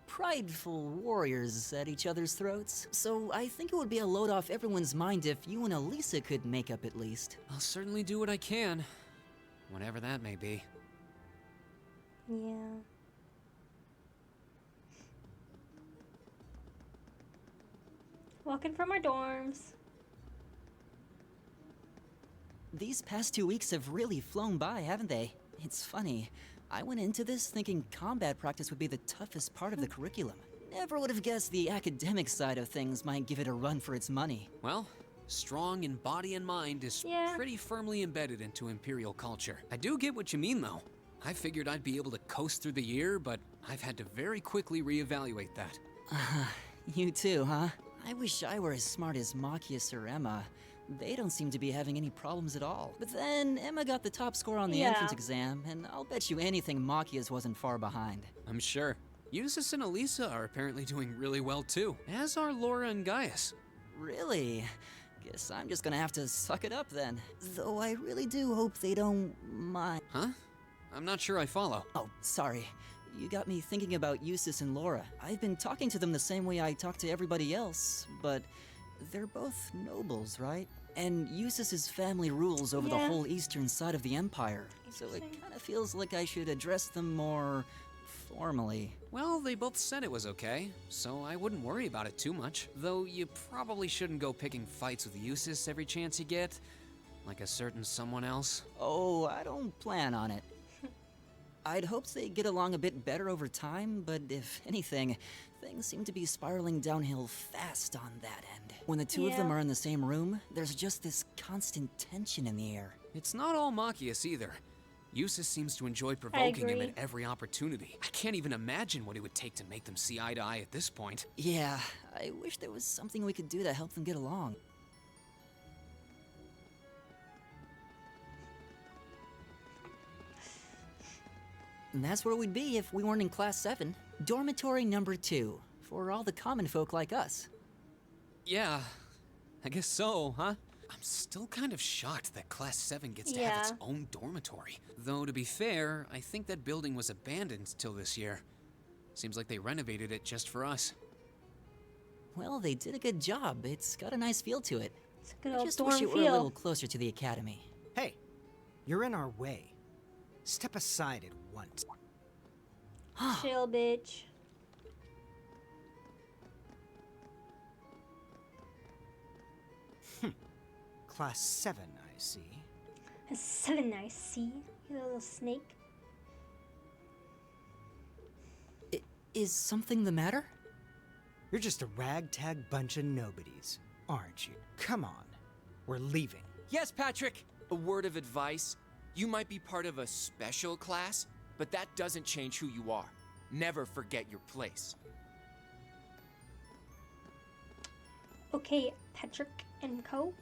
prideful warriors at each other's throats. So I think it would be a load off everyone's mind if you and Elisa could make up at least. I'll certainly do what I can. Whatever that may be. Yeah. Walking from our dorms. These past 2 weeks have really flown by, haven't they? It's funny. I went into this thinking combat practice would be the toughest part of the curriculum. Never would have guessed the academic side of things might give it a run for its money. Well, strong in body and mind is pretty firmly embedded into Imperial culture. I do get what you mean, though. I figured I'd be able to coast through the year, but I've had to very quickly reevaluate that. You too, huh? I wish I were as smart as Machias or Emma. They don't seem to be having any problems at all. But then Emma got the top score on the entrance exam, and I'll bet you anything Machias wasn't far behind. I'm sure. Eustace and Elisa are apparently doing really well too, as are Laura and Gaius. Really? Guess I'm just gonna have to suck it up then. Though I really do hope they don't mind. Huh? I'm not sure I follow. Oh, sorry. You got me thinking about Eustace and Laura. I've been talking to them the same way I talk to everybody else, but they're both nobles, right? And Eustace's family rules over the whole eastern side of the Empire, so it kind of feels like I should address them more formally. Well, they both said it was okay, so I wouldn't worry about it too much. Though you probably shouldn't go picking fights with Eustace every chance you get, like a certain someone else. Oh, I don't plan on it. I'd hoped they'd get along a bit better over time, but if anything, things seem to be spiraling downhill fast on that end. When the two of them are in the same room, there's just this constant tension in the air. It's not all Machias either. Eustace seems to enjoy provoking him at every opportunity. I can't even imagine what it would take to make them see eye to eye at this point. Yeah, I wish there was something we could do to help them get along. And that's where we'd be if we weren't in Class 7. Dormitory number 2, for all the common folk like us. Yeah, I guess so, huh? I'm still kind of shocked that Class 7 gets to have its own dormitory. Though, to be fair, I think that building was abandoned till this year. Seems like they renovated it just for us. Well, they did a good job. It's got a nice feel to it. It's a good I old just dorm wish it were a feel. little closer to the academy. Hey, you're in our way. Step aside at once. Chill, bitch. Class 7, I see. A 7, I see. You little snake. Is something the matter? You're just a ragtag bunch of nobodies, aren't you? Come on, we're leaving. Yes, Patrick! A word of advice. You might be part of a special class, but that doesn't change who you are. Never forget your place. Okay, Patrick and co.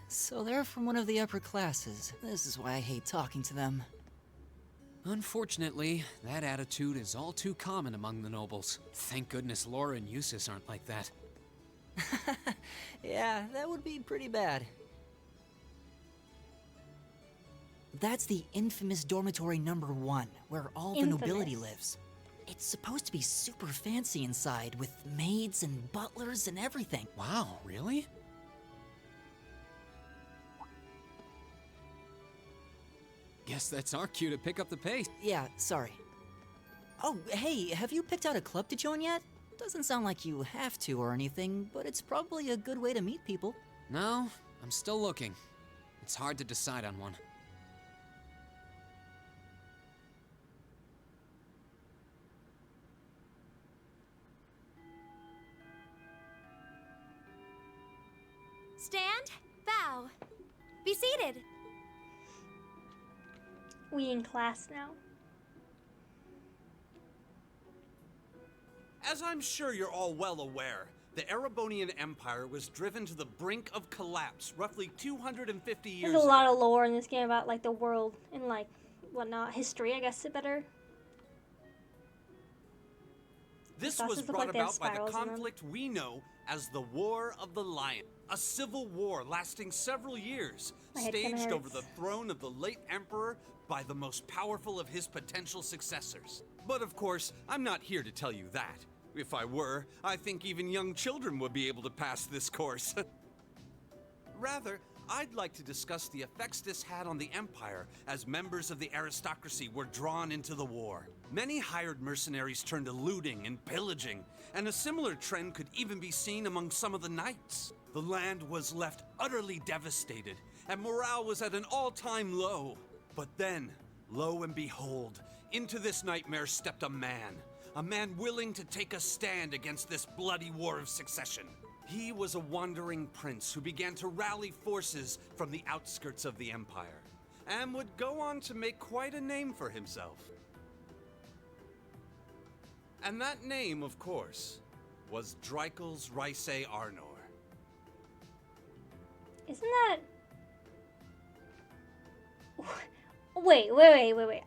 So they're from one of the upper classes. This is why I hate talking to them. Unfortunately, that attitude is all too common among the nobles. Thank goodness Laura and Eustace aren't like that. Yeah, that would be pretty bad. That's the infamous dormitory number 1, where all the nobility lives. It's supposed to be super fancy inside, with maids and butlers and everything. Wow, really? Guess that's our cue to pick up the pace. Yeah, sorry. Oh, hey, have you picked out a club to join yet? Doesn't sound like you have to or anything, but it's probably a good way to meet people. No, I'm still looking. It's hard to decide on one. Stand, bow, be seated. We in class now. As I'm sure you're all well aware, the Erebonian Empire was driven to the brink of collapse roughly 250 years There's a ago. lot of lore in this game about like the world and like whatnot, history, I guess it better. This Sauces was look brought like they have about by the spirals in them. conflict we know as the War of the Lion, a civil war lasting several years, My head kinda staged over hurts. the throne of the late emperor by the most powerful of his potential successors. But of course, I'm not here to tell you that. If I were, I think even young children would be able to pass this course. Rather, I'd like to discuss the effects this had on the Empire as members of the aristocracy were drawn into the war. Many hired mercenaries turned to looting and pillaging, and a similar trend could even be seen among some of the knights. The land was left utterly devastated, and morale was at an all-time low. But then, lo and behold, into this nightmare stepped a man willing to take a stand against this bloody war of succession. He was a wandering prince who began to rally forces from the outskirts of the Empire, and would go on to make quite a name for himself. And that name, of course, was Dreikel's Rice Arnor. Isn't that... Wait.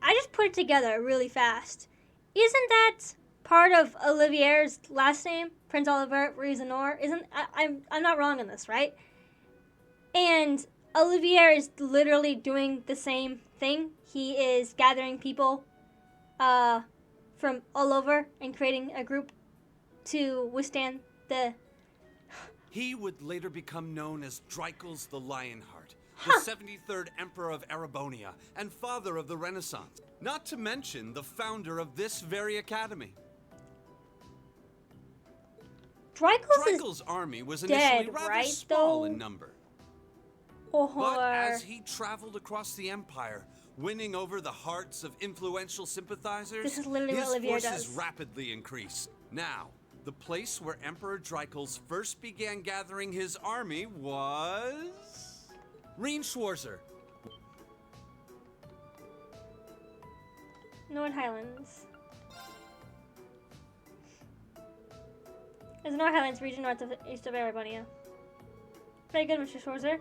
I just put it together really fast. Isn't that part of Olivier's last name? Prince Oliver Rizenor? I'm not wrong on this, right? And Olivier is literally doing the same thing. He is gathering people from all over and creating a group to withstand the... He would later become known as Dreikel's the Lionheart, the 73rd Emperor of Erebonia and father of the Renaissance, not to mention the founder of this very academy. Dreikel's army was initially dead, rather right, small though? in number. Or... But as he traveled across the Empire, winning over the hearts of influential sympathizers, This is literally his what Olivier forces does. rapidly increased. Now, the place where Emperor Dreikel's first began gathering his army was... Rheinschwarzer. North Highlands. Is the North Highlands region north of east of Erebonia. Very good, Mr. Schwarzer.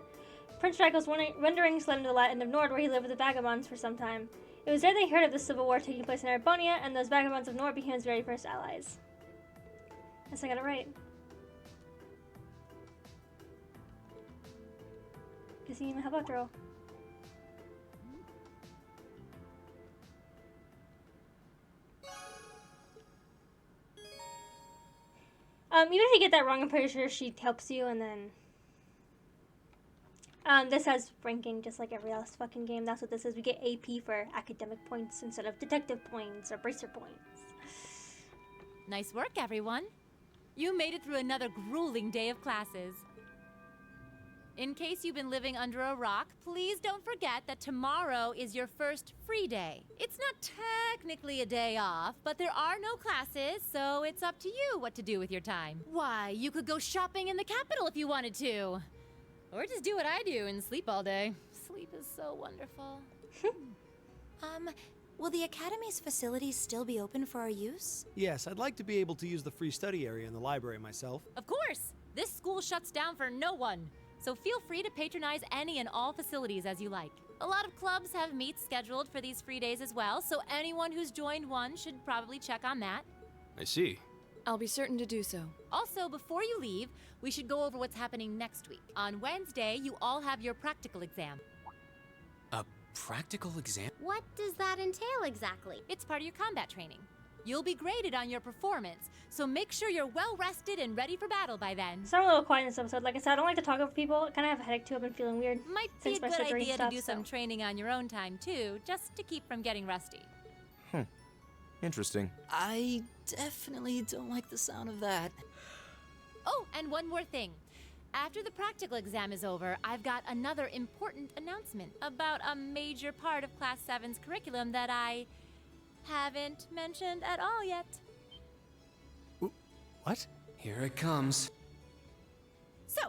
Prince Dreikel's wanderings led him to the land of Nord, where he lived with the vagabonds for some time. It was there they heard of the civil war taking place in Erebonia, and those vagabonds of Nord became his very first allies. Guess I got it right. Guess you even help out, girl. Even if you get that wrong, I'm pretty sure she helps you, and then... this has ranking just like every else fucking game. That's what this is. We get AP for academic points instead of detective points or bracer points. Nice work, everyone. You made it through another grueling day of classes. In case you've been living under a rock, please don't forget that tomorrow is your first free day. It's not technically a day off, but there are no classes, so it's up to you what to do with your time. Why, you could go shopping in the capital if you wanted to. Or just do what I do and sleep all day. Sleep is so wonderful. Will the Academy's facilities still be open for our use? Yes, I'd like to be able to use the free study area in the library myself. Of course! This school shuts down for no one. So feel free to patronize any and all facilities as you like. A lot of clubs have meets scheduled for these free days as well, so anyone who's joined one should probably check on that. I see. I'll be certain to do so. Also, before you leave, we should go over what's happening next week. On Wednesday, you all have your practical exam. A practical exam? What does that entail exactly? It's part of your combat training. You'll be graded on your performance, so make sure you're well rested and ready for battle by then. So I'm a little quiet in this episode. Like I said, I don't like to talk over people. I kind of have a headache too. I've been feeling weird. Might be a good idea to do some training on your own time too, just to keep from getting rusty. Interesting. I definitely don't like the sound of that. Oh, and one more thing. After the practical exam is over, I've got another important announcement about a major part of Class 7's curriculum that I haven't mentioned at all yet. What? Here it comes. So,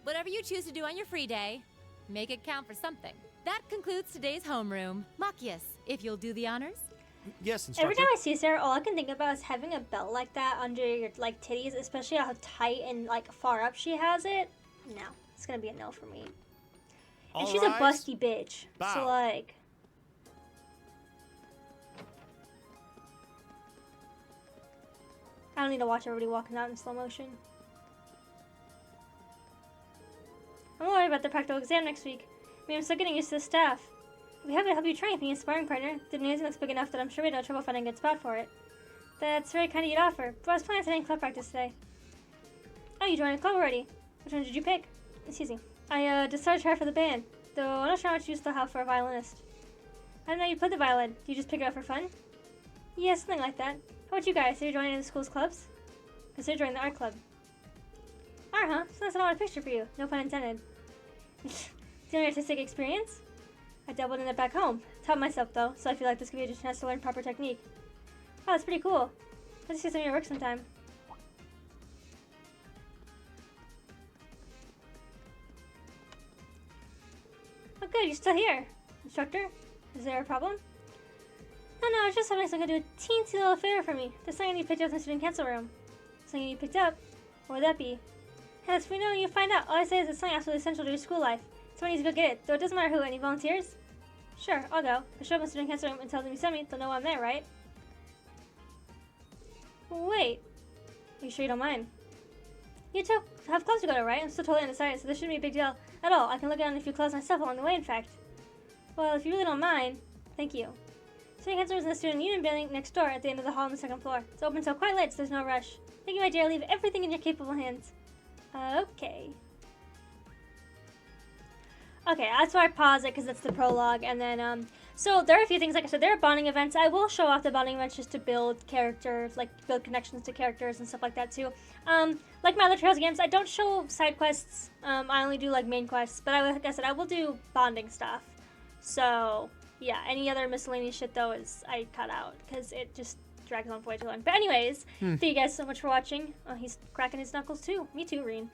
whatever you choose to do on your free day, make it count for something. That concludes today's homeroom. Machias, if you'll do the honors. Yes, instructor. Every time I see Sarah, all I can think about is having a belt like that under your like titties, especially how tight and like far up she has it. No, it's gonna be a no for me. And she's a busty bitch, so like. I don't need to watch everybody walking out in slow motion. I'm worried about the practical exam next week. I mean, I'm still getting used to the staff. We have to help you train if you need a sparring partner. The gymnasium looks big enough that I'm sure we'd have trouble finding a good spot for it. That's very kind of you to offer, but I was planning on attending club practice today. Oh, you joined a club already. Which one did you pick? Excuse me. I decided to try for the band, though I'm not sure how much use they'll have for a violinist. I didn't know you played the violin. Do you just pick it up for fun? Yeah, something like that. How about you guys? Are you joining the school's clubs? Consider joining the art club. Art, huh? So that's not a picture for you. No pun intended. Do you have artistic experience? I dabbled in it back home. Taught myself though, so I feel like this could be a chance to learn proper technique. Oh, that's pretty cool. Let's see some of your work sometime. Oh good, you're still here. Instructor, is there a problem? No, I was just hoping someone could do a teensy little favor for me. There's something you picked up in the student council room. Something you picked up? What would that be? Yes, we know you find out. All I say is it's something absolutely essential to your school life. Someone needs to go get it, though it doesn't matter who. Any volunteers? Sure, I'll go. I'll show up in the student council room and tell them you sent me. They'll know I'm there, right? Wait. Are you sure you don't mind? You two have clubs to go to, right? I'm still totally undecided, so this shouldn't be a big deal at all. I can look at a few clubs myself along the way, in fact. Well, if you really don't mind, thank you. Student council is in the student union building next door at the end of the hall on the second floor. It's open until quite late, so there's no rush. Thank you, my dear. Leave everything in your capable hands. Okay. Okay, that's why I pause it because it's the prologue, and then so there are a few things. Like I said, there are bonding events. I will show off the bonding events just to build characters, like build connections to characters and stuff like that too. Like my other Trails games, I don't show side quests. I only do like main quests, but like I said, I will do bonding stuff. So yeah, any other miscellaneous shit though is I cut out because it just drags on for way too long. But anyways, thank you guys so much for watching. Oh, he's cracking his knuckles too. Me too, Reen.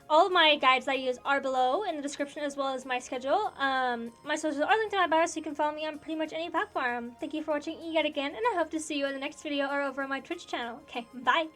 All of my guides I use are below in the description, as well as my schedule. My socials are linked in my bio, so you can follow me on pretty much any platform. Thank you for watching yet again, and I hope to see you in the next video or over on my Twitch channel. Okay, bye!